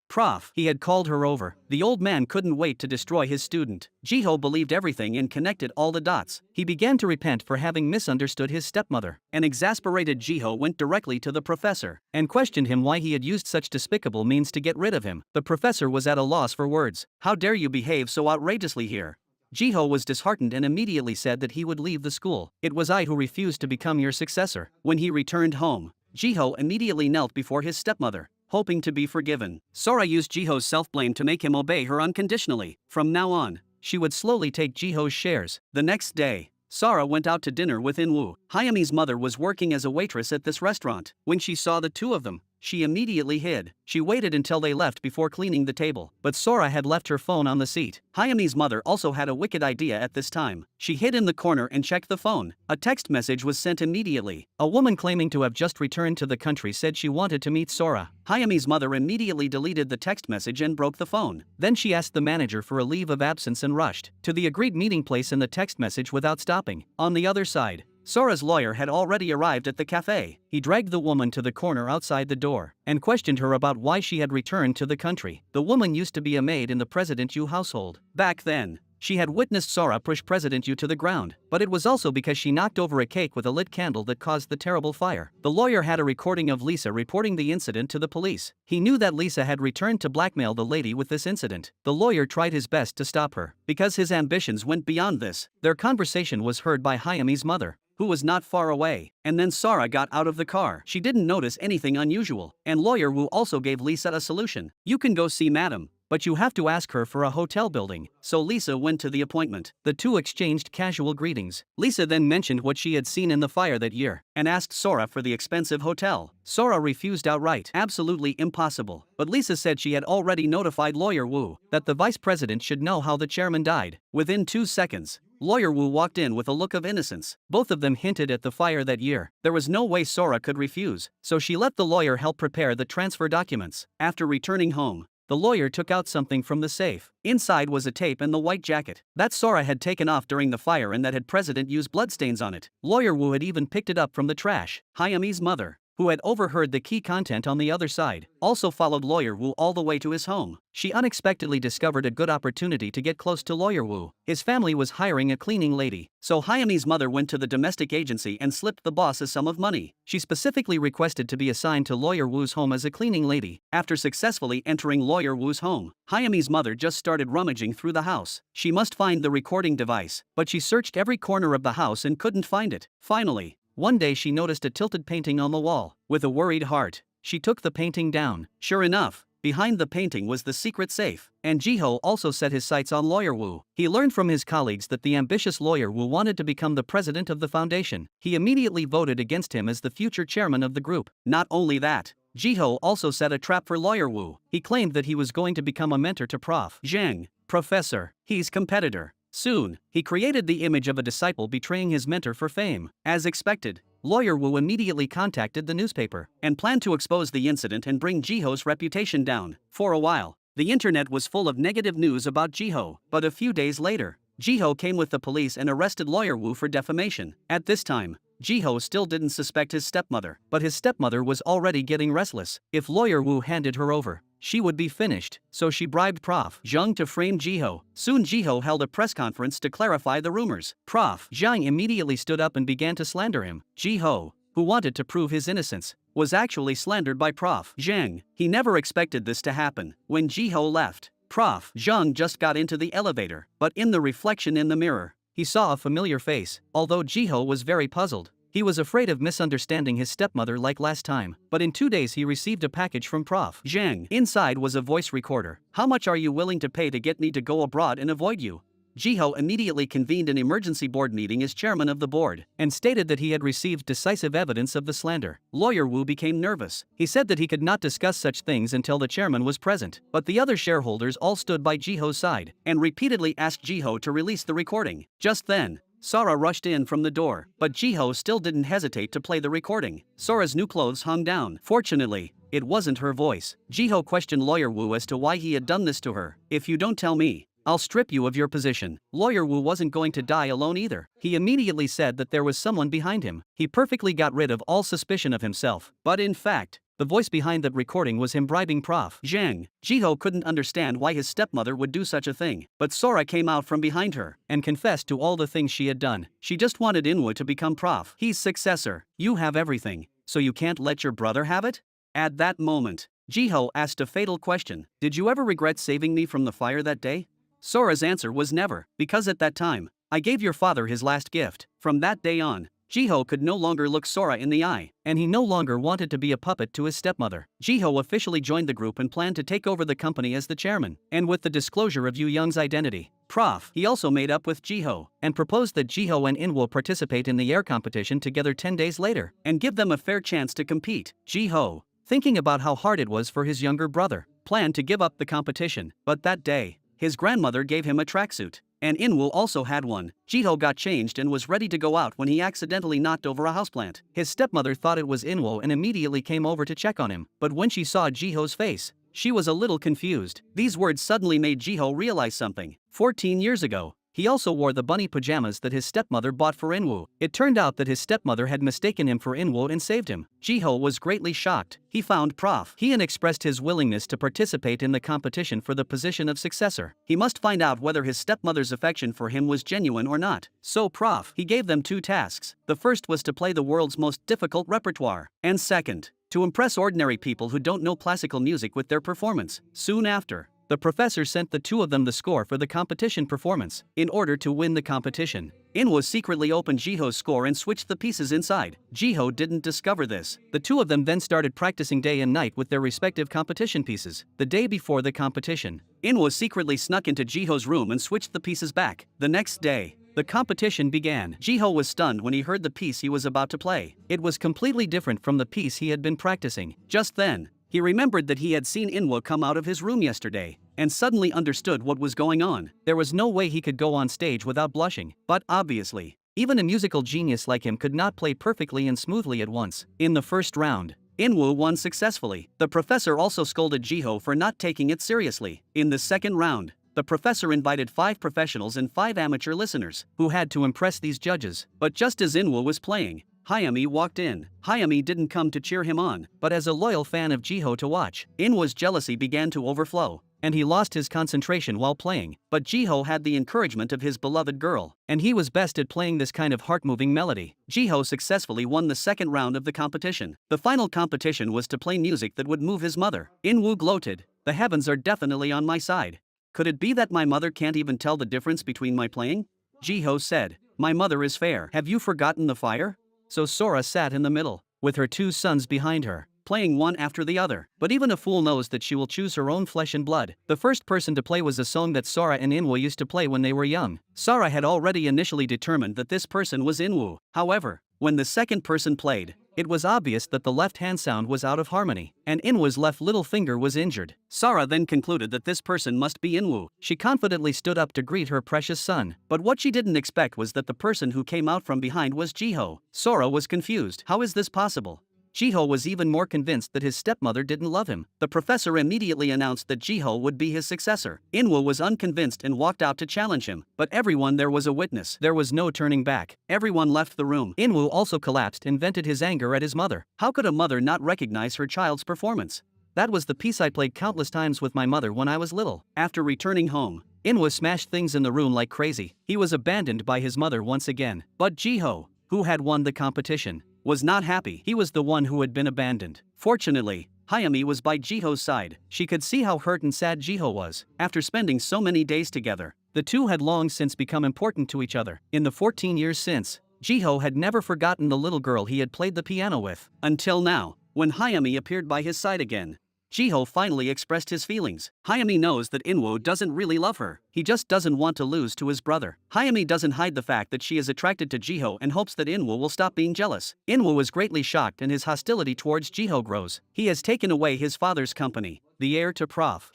he had called her over. The old man couldn't wait to destroy his student. Jiho believed everything and connected all the dots. He began to repent for having misunderstood his stepmother. An exasperated Jiho went directly to the professor and questioned him why he had used such despicable means to get rid of him. The professor was at a loss for words. "How dare you behave so outrageously here?" Jiho was disheartened and immediately said that he would leave the school. "It was I who refused to become your successor." When he returned home, Jiho immediately knelt before his stepmother, hoping to be forgiven. Sora used Jiho's self-blame to make him obey her unconditionally. From now on, she would slowly take Jiho's shares. The next day, Sora went out to dinner with Inwoo. Hayami's mother was working as a waitress at this restaurant. When she saw the two of them, she immediately hid. She waited until they left before cleaning the table, but Sora had left her phone on the seat. Hayami's mother also had a wicked idea at this time. She hid in the corner and checked the phone. A text message was sent immediately. A woman claiming to have just returned to the country said she wanted to meet Sora. Hayami's mother immediately deleted the text message and broke the phone. Then she asked the manager for a leave of absence and rushed to the agreed meeting place in the text message without stopping. On the other side, Sora's lawyer had already arrived at the cafe. He dragged the woman to the corner outside the door and questioned her about why she had returned to the country. The woman used to be a maid in the President Yu household. Back then, she had witnessed Sora push President Yu to the ground, but it was also because she knocked over a cake with a lit candle that caused the terrible fire. The lawyer had a recording of Lisa reporting the incident to the police. He knew that Lisa had returned to blackmail the lady with this incident. The lawyer tried his best to stop her, because his ambitions went beyond this. Their conversation was heard by Hayami's mother, who was not far away, and then Sora got out of the car. She didn't notice anything unusual, and Lawyer Wu also gave Lisa a solution. "You can go see Madam, but you have to ask her for a hotel building." So Lisa went to the appointment. The two exchanged casual greetings. Lisa then mentioned what she had seen in the fire that year, and asked Sora for the expensive hotel. Sora refused outright. Absolutely impossible. But Lisa said she had already notified Lawyer Wu that the vice president should know how the chairman died. Within 2 seconds, Lawyer Wu walked in with a look of innocence. Both of them hinted at the fire that year. There was no way Sora could refuse, so she let the lawyer help prepare the transfer documents. After returning home, the lawyer took out something from the safe. Inside was a tape and the white jacket that Sora had taken off during the fire and that had President Yu's bloodstains on it. Lawyer Wu had even picked it up from the trash. Hayami's mother, who had overheard the key content on the other side, also followed Lawyer Wu all the way to his home. She unexpectedly discovered a good opportunity to get close to Lawyer Wu. His family was hiring a cleaning lady, so Hayami's mother went to the domestic agency and slipped the boss a sum of money. She specifically requested to be assigned to Lawyer Wu's home as a cleaning lady. After successfully entering Lawyer Wu's home, Hayami's mother just started rummaging through the house. She must find the recording device, but she searched every corner of the house and couldn't find it. Finally, one day she noticed a tilted painting on the wall. With a worried heart, she took the painting down. Sure enough, behind the painting was the secret safe, and Jiho also set his sights on Lawyer Wu. He learned from his colleagues that the ambitious Lawyer Wu wanted to become the president of the foundation. He immediately voted against him as the future chairman of the group. Not only that, Jiho also set a trap for Lawyer Wu. He claimed that he was going to become a mentor to Prof. Zhang, Professor He's competitor. Soon, he created the image of a disciple betraying his mentor for fame. As expected, Lawyer Wu immediately contacted the newspaper and planned to expose the incident and bring Jiho's reputation down. For a while, the internet was full of negative news about Jiho, but a few days later, Jiho came with the police and arrested Lawyer Wu for defamation. At this time, Jiho still didn't suspect his stepmother, but his stepmother was already getting restless. If Lawyer Wu handed her over, she would be finished, so she bribed Prof. Zhang to frame Jiho. Soon Jiho held a press conference to clarify the rumors. Prof. Zhang immediately stood up and began to slander him. Jiho, who wanted to prove his innocence, was actually slandered by Prof. Zhang. He never expected this to happen. When Jiho left, Prof. Zhang just got into the elevator, but in the reflection in the mirror, he saw a familiar face. Although Jiho was very puzzled, he was afraid of misunderstanding his stepmother like last time. But in 2 days he received a package from Prof. Zhang. Inside was a voice recorder. "How much are you willing to pay to get me to go abroad and avoid you?" Jiho immediately convened an emergency board meeting as chairman of the board, and stated that he had received decisive evidence of the slander. Lawyer Wu became nervous. He said that he could not discuss such things until the chairman was present, but the other shareholders all stood by Jiho's side, and repeatedly asked Jiho to release the recording. Just then, Sora rushed in from the door, but Jiho still didn't hesitate to play the recording. Sora's new clothes hung down. Fortunately, it wasn't her voice. Jiho questioned Lawyer Wu as to why he had done this to her. "If you don't tell me, I'll strip you of your position." Lawyer Wu wasn't going to die alone either. He immediately said that there was someone behind him. He perfectly got rid of all suspicion of himself. But in fact, the voice behind that recording was him bribing Prof. Zhang. Jiho couldn't understand why his stepmother would do such a thing, but Sora came out from behind her and confessed to all the things she had done. She just wanted Inwo to become Prof. He's successor. You have everything, so you can't let your brother have it? At that moment, Jiho asked a fatal question. "Did you ever regret saving me from the fire that day?" Sora's answer was never, because at that time, I gave your father his last gift. From that day on, Jiho could no longer look Sora in the eye, and he no longer wanted to be a puppet to his stepmother. Jiho officially joined the group and planned to take over the company as the chairman, and with the disclosure of Yu Young's identity, Prof. He also made up with Jiho, and proposed that Jiho and In will participate in the air competition together 10 days later, and give them a fair chance to compete. Jiho, thinking about how hard it was for his younger brother, planned to give up the competition, but that day, his grandmother gave him a tracksuit, and Inwoo also had one. Jiho got changed and was ready to go out when he accidentally knocked over a houseplant. His stepmother thought it was Inwoo and immediately came over to check on him, but when she saw Jiho's face, she was a little confused. These words suddenly made Jiho realize something. 14 years ago, he also wore the bunny pajamas that his stepmother bought for Inwoo. It turned out that his stepmother had mistaken him for Inwoo and saved him. Jiho was greatly shocked. He found Prof. He and expressed his willingness to participate in the competition for the position of successor. He must find out whether his stepmother's affection for him was genuine or not. So Prof. He gave them 2 tasks. The first was to play the world's most difficult repertoire, and second, to impress ordinary people who don't know classical music with their performance. Soon after, the professor sent the 2 of them the score for the competition performance. In order to win the competition, Inwoo secretly opened Jiho's score and switched the pieces inside. Jiho didn't discover this. The 2 of them then started practicing day and night with their respective competition pieces. The day before the competition, Inwoo secretly snuck into Jiho's room and switched the pieces back. The next day, the competition began. Jiho was stunned when he heard the piece he was about to play. It was completely different from the piece he had been practicing. Just then, he remembered that he had seen Inwoo come out of his room yesterday, and suddenly understood what was going on. There was no way he could go on stage without blushing, but obviously, even a musical genius like him could not play perfectly and smoothly at once. In the first round, Inwoo won successfully. The professor also scolded Jiho for not taking it seriously. In the second round, the professor invited 5 professionals and 5 amateur listeners, who had to impress these judges. But just as Inwoo was playing, Hayami walked in. Hayami didn't come to cheer him on, but as a loyal fan of Jiho to watch. Inwoo's jealousy began to overflow, and he lost his concentration while playing. But Jiho had the encouragement of his beloved girl, and he was best at playing this kind of heart-moving melody. Jiho successfully won the second round of the competition. The final competition was to play music that would move his mother. Inwoo gloated, "The heavens are definitely on my side. Could it be that my mother can't even tell the difference between my playing?" Jiho said, "My mother is fair. Have you forgotten the fire?" So Sora sat in the middle, with her 2 sons behind her, playing one after the other. But even a fool knows that she will choose her own flesh and blood. The first person to play was a song that Sora and Inwoo used to play when they were young. Sora had already initially determined that this person was Inwoo. However, when the second person played, it was obvious that the left-hand sound was out of harmony, and Inwoo's left little finger was injured. Sora then concluded that this person must be Inwoo. She confidently stood up to greet her precious son, but what she didn't expect was that the person who came out from behind was Jiho. Sora was confused. How is this possible? Jiho was even more convinced that his stepmother didn't love him. The professor immediately announced that Jiho would be his successor. Inwoo was unconvinced and walked out to challenge him, but everyone there was a witness. There was no turning back. Everyone left the room. Inwoo also collapsed and vented his anger at his mother. How could a mother not recognize her child's performance? That was the piece I played countless times with my mother when I was little. After returning home, Inwoo smashed things in the room like crazy. He was abandoned by his mother once again. But Jiho, who had won the competition, was not happy. He was the one who had been abandoned. Fortunately, Hayami was by Jiho's side. She could see how hurt and sad Jiho was. After spending so many days together, the 2 had long since become important to each other. In the 14 years since, Jiho had never forgotten the little girl he had played the piano with. Until now, when Hayami appeared by his side again. Jiho finally expressed his feelings. Hayami knows that Inwoo doesn't really love her. He just doesn't want to lose to his brother. Hayami doesn't hide the fact that she is attracted to Jiho and hopes that Inwoo will stop being jealous. Inwoo is greatly shocked and his hostility towards Jiho grows. He has taken away his father's company, the heir to Prof.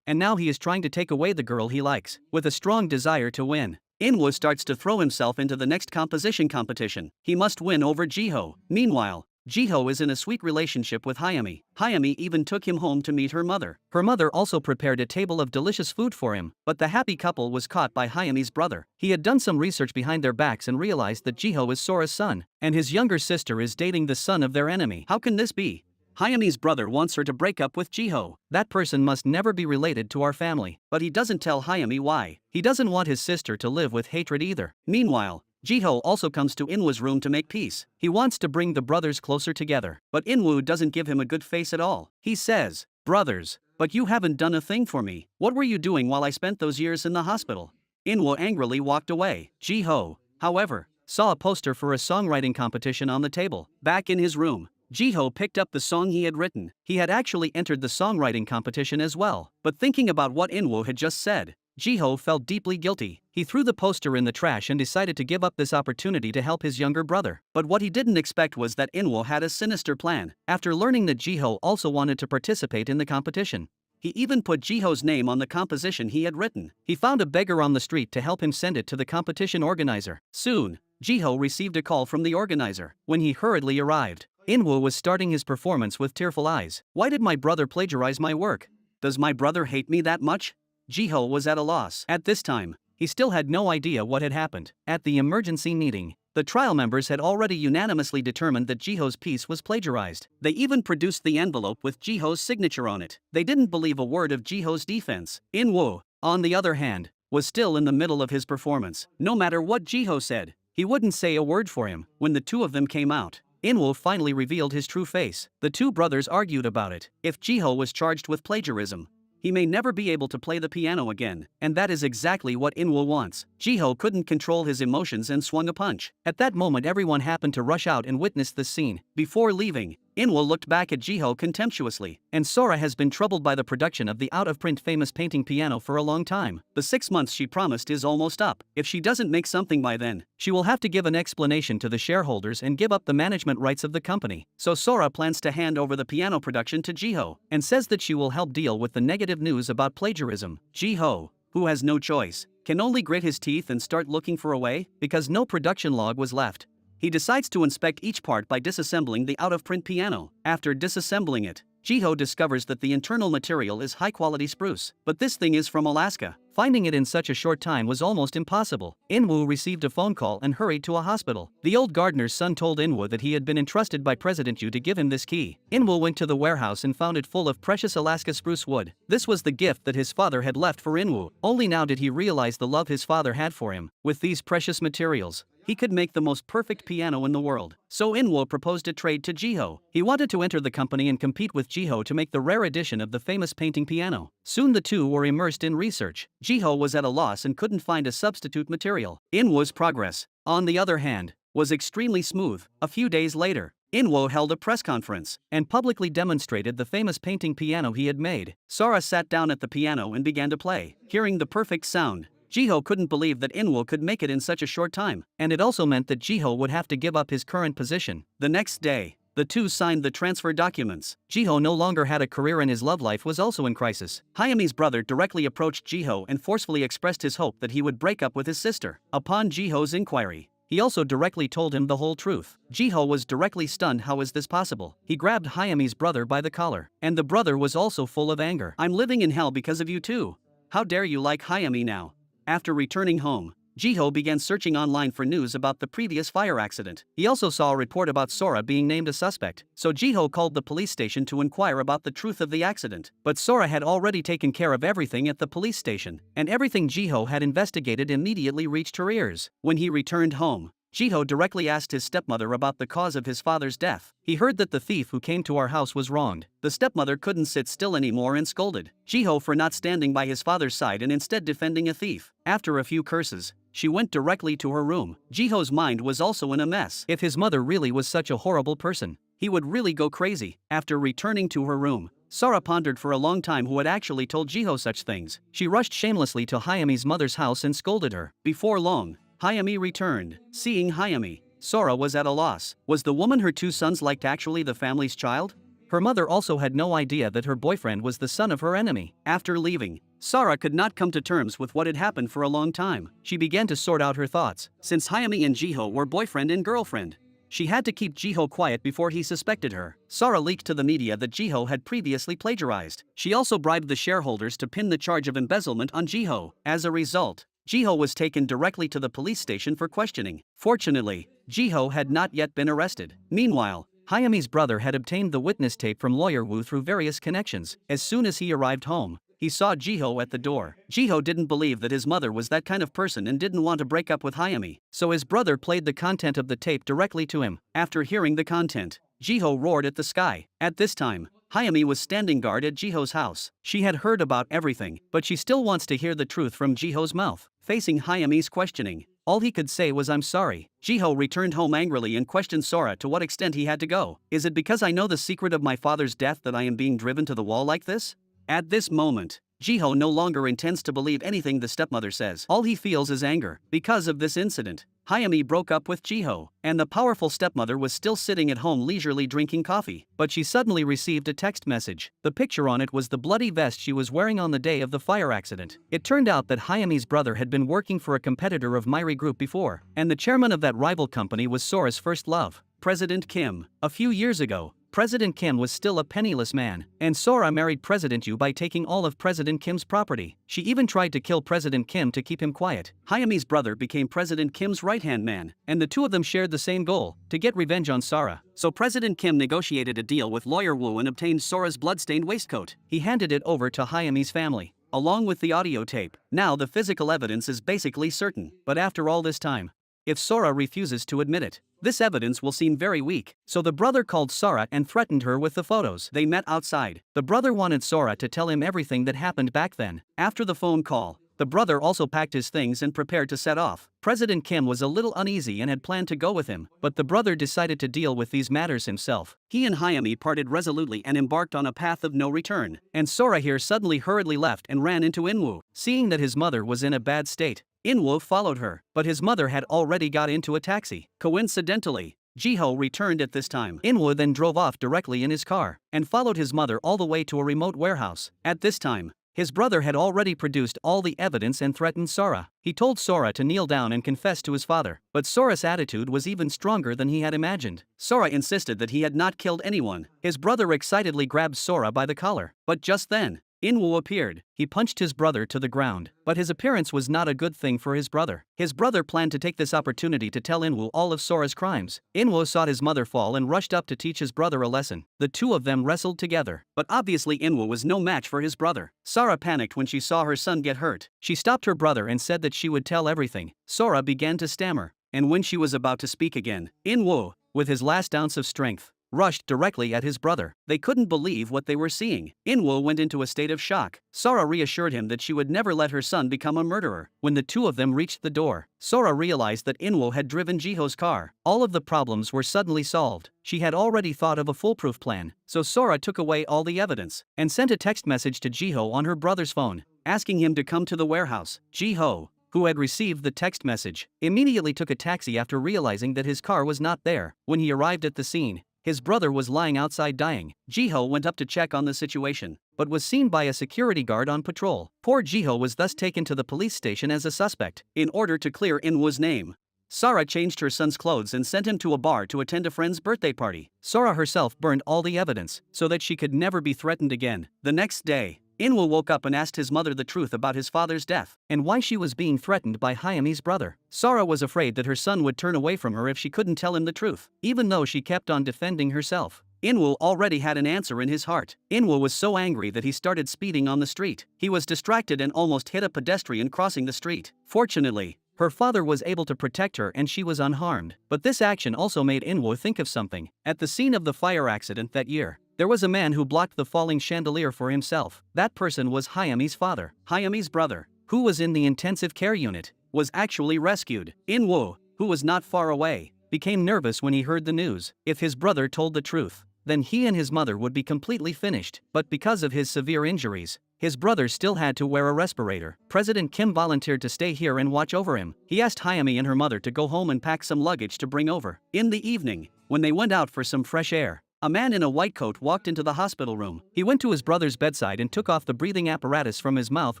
And now he is trying to take away the girl he likes, with a strong desire to win. Inwoo starts to throw himself into the next composition competition. He must win over Jiho. Meanwhile, Jiho is in a sweet relationship with Hayami. Hayami even took him home to meet her mother. Her mother also prepared a table of delicious food for him, but the happy couple was caught by Hayami's brother. He had done some research behind their backs and realized that Jiho is Sora's son, and his younger sister is dating the son of their enemy. How can this be? Hayami's brother wants her to break up with Jiho. That person must never be related to our family. But he doesn't tell Hayami why. He doesn't want his sister to live with hatred either. Meanwhile, Jiho also comes to Inwoo's room to make peace. He wants to bring the brothers closer together. But Inwoo doesn't give him a good face at all. He says, "Brothers, but you haven't done a thing for me. What were you doing while I spent those years in the hospital?" Inwoo angrily walked away. Jiho, however, saw a poster for a songwriting competition on the table. Back in his room, Jiho picked up the song he had written. He had actually entered the songwriting competition as well. But thinking about what Inwoo had just said, Jiho felt deeply guilty. He threw the poster in the trash and decided to give up this opportunity to help his younger brother. But what he didn't expect was that Inwoo had a sinister plan. After learning that Jiho also wanted to participate in the competition, he even put Jiho's name on the composition he had written. He found a beggar on the street to help him send it to the competition organizer. Soon, Jiho received a call from the organizer. When he hurriedly arrived, Inwoo was starting his performance with tearful eyes. "Why did my brother plagiarize my work? Does my brother hate me that much?" Jiho was at a loss. At this time, he still had no idea what had happened. At the emergency meeting, the trial members had already unanimously determined that Jiho's piece was plagiarized. They even produced the envelope with Jiho's signature on it. They didn't believe a word of Jiho's defense. Inwoo, on the other hand, was still in the middle of his performance. No matter what Jiho said, he wouldn't say a word for him. When the two of them came out, Inwoo finally revealed his true face. The two brothers argued about it. If Jiho was charged with plagiarism, he may never be able to play the piano again, and that is exactly what Inwoo wants. Jiho couldn't control his emotions and swung a punch. At that moment everyone happened to rush out and witness the scene. Before leaving, Inwoo looked back at Jiho contemptuously. And Sora has been troubled by the production of the out-of-print famous painting piano for a long time. The 6 months she promised is almost up. If she doesn't make something by then, she will have to give an explanation to the shareholders and give up the management rights of the company. So Sora plans to hand over the piano production to Jiho, and says that she will help deal with the negative news about plagiarism. Jiho, who has no choice, can only grit his teeth and start looking for a way, because no production log was left. He decides to inspect each part by disassembling the out-of-print piano. After disassembling it, Jiho discovers that the internal material is high-quality spruce, but this thing is from Alaska. Finding it in such a short time was almost impossible. Inwoo received a phone call and hurried to a hospital. The old gardener's son told Inwoo that he had been entrusted by President Yu to give him this key. Inwoo went to the warehouse and found it full of precious Alaska spruce wood. This was the gift that his father had left for Inwoo. Only now did he realize the love his father had for him. With these precious materials, he could make the most perfect piano in the world. So Inwoo proposed a trade to Jiho. He wanted to enter the company and compete with Jiho to make the rare edition of the famous painting piano. Soon the two were immersed in research. Jiho was at a loss and couldn't find a substitute material. Inwoo's progress, on the other hand, was extremely smooth. A few days later, Inwoo held a press conference and publicly demonstrated the famous painting piano he had made. Sora sat down at the piano and began to play. Hearing the perfect sound, Jiho couldn't believe that Inwoo could make it in such a short time, and it also meant that Jiho would have to give up his current position. The next day, the two signed the transfer documents. Jiho no longer had a career and his love life was also in crisis. Hayami's brother directly approached Jiho and forcefully expressed his hope that he would break up with his sister. Upon Jiho's inquiry, he also directly told him the whole truth. Jiho was directly stunned. How is this possible? He grabbed Hayami's brother by the collar, and the brother was also full of anger. "I'm living in hell because of you too. How dare you like Hayami now?" After returning home, Jiho began searching online for news about the previous fire accident. He also saw a report about Sora being named a suspect, so Jiho called the police station to inquire about the truth of the accident. But Sora had already taken care of everything at the police station, and everything Jiho had investigated immediately reached her ears. When he returned home, Jiho directly asked his stepmother about the cause of his father's death. He heard that the thief who came to our house was wronged. The stepmother couldn't sit still anymore and scolded Jiho for not standing by his father's side and instead defending a thief. After a few curses, she went directly to her room. Jiho's mind was also in a mess. If his mother really was such a horrible person, he would really go crazy. After returning to her room, Sora pondered for a long time who had actually told Jiho such things. She rushed shamelessly to Hayami's mother's house and scolded her. Before long, Hayami returned. Seeing Hayami, Sora was at a loss. Was the woman her two sons liked actually the family's child? Her mother also had no idea that her boyfriend was the son of her enemy. After leaving, Sora could not come to terms with what had happened for a long time. She began to sort out her thoughts. Since Hayami and Jiho were boyfriend and girlfriend, she had to keep Jiho quiet before he suspected her. Sora leaked to the media that Jiho had previously plagiarized. She also bribed the shareholders to pin the charge of embezzlement on Jiho. As a result, Jiho was taken directly to the police station for questioning. Fortunately, Jiho had not yet been arrested. Meanwhile, Hayami's brother had obtained the witness tape from Lawyer Wu through various connections. As soon as he arrived home, he saw Jiho at the door. Jiho didn't believe that his mother was that kind of person and didn't want to break up with Hayami, so his brother played the content of the tape directly to him. After hearing the content, Jiho roared at the sky. At this time, Hayami was standing guard at Jiho's house. She had heard about everything, but she still wants to hear the truth from Jiho's mouth. Facing Hayami's questioning, all he could say was "I'm sorry." Jiho returned home angrily and questioned Sora to what extent he had to go. "Is it because I know the secret of my father's death that I am being driven to the wall like this?" At this moment, Jiho no longer intends to believe anything the stepmother says. All he feels is anger. Because of this incident, Hayami broke up with Jiho, and the powerful stepmother was still sitting at home leisurely drinking coffee. But she suddenly received a text message. The picture on it was the bloody vest she was wearing on the day of the fire accident. It turned out that Hayami's brother had been working for a competitor of Myri Group before, and the chairman of that rival company was Sora's first love, President Kim. A few years ago, President Kim was still a penniless man, and Sora married President Yu by taking all of President Kim's property. She even tried to kill President Kim to keep him quiet. Hayami's brother became President Kim's right-hand man, and the two of them shared the same goal, to get revenge on Sora. So President Kim negotiated a deal with Lawyer Wu and obtained Sora's bloodstained waistcoat. He handed it over to Hayami's family, along with the audio tape. Now the physical evidence is basically certain, but after all this time, if Sora refuses to admit it, this evidence will seem very weak. So the brother called Sora and threatened her with the photos. They met outside. The brother wanted Sora to tell him everything that happened back then. After the phone call, the brother also packed his things and prepared to set off. President Kim was a little uneasy and had planned to go with him, but the brother decided to deal with these matters himself. He and Hayami parted resolutely and embarked on a path of no return. And Sora here suddenly hurriedly left and ran into Inwoo. Seeing that his mother was in a bad state, Inwoo followed her, but his mother had already got into a taxi. Coincidentally, Jiho returned at this time. Inwoo then drove off directly in his car and followed his mother all the way to a remote warehouse. At this time, his brother had already produced all the evidence and threatened Sora. He told Sora to kneel down and confess to his father, but Sora's attitude was even stronger than he had imagined. Sora insisted that he had not killed anyone. His brother excitedly grabbed Sora by the collar, but just then, Inwoo appeared. He punched his brother to the ground, but his appearance was not a good thing for his brother. His brother planned to take this opportunity to tell Inwoo all of Sora's crimes. Inwoo saw his mother fall and rushed up to teach his brother a lesson. The two of them wrestled together, but obviously Inwoo was no match for his brother. Sora panicked when she saw her son get hurt. She stopped her brother and said that she would tell everything. Sora began to stammer, and when she was about to speak again, Inwoo, with his last ounce of strength, rushed directly at his brother. They couldn't believe what they were seeing. Inwoo went into a state of shock. Sora reassured him that she would never let her son become a murderer. When the two of them reached the door, Sora realized that Inwoo had driven Jiho's car. All of the problems were suddenly solved. She had already thought of a foolproof plan, so Sora took away all the evidence and sent a text message to Jiho on her brother's phone, asking him to come to the warehouse. Jiho, who had received the text message, immediately took a taxi after realizing that his car was not there. When he arrived at the scene, his brother was lying outside dying. Jiho went up to check on the situation, but was seen by a security guard on patrol. Poor Jiho was thus taken to the police station as a suspect. In order to clear Inwoo's name, Sora changed her son's clothes and sent him to a bar to attend a friend's birthday party. Sora herself burned all the evidence so that she could never be threatened again. The next day, Inwoo woke up and asked his mother the truth about his father's death and why she was being threatened by Hayami's brother. Sora was afraid that her son would turn away from her if she couldn't tell him the truth, even though she kept on defending herself. Inwoo already had an answer in his heart. Inwoo was so angry that he started speeding on the street. He was distracted and almost hit a pedestrian crossing the street. Fortunately, her father was able to protect her and she was unharmed. But this action also made Inwoo think of something. At the scene of the fire accident that year, there was a man who blocked the falling chandelier for himself. That person was Hayami's father. Hayami's brother, who was in the intensive care unit, was actually rescued. Inwoo, who was not far away, became nervous when he heard the news. If his brother told the truth, then he and his mother would be completely finished. But because of his severe injuries, his brother still had to wear a respirator. President Kim volunteered to stay here and watch over him. He asked Hyami and her mother to go home and pack some luggage to bring over. In the evening, when they went out for some fresh air, a man in a white coat walked into the hospital room. He went to his brother's bedside and took off the breathing apparatus from his mouth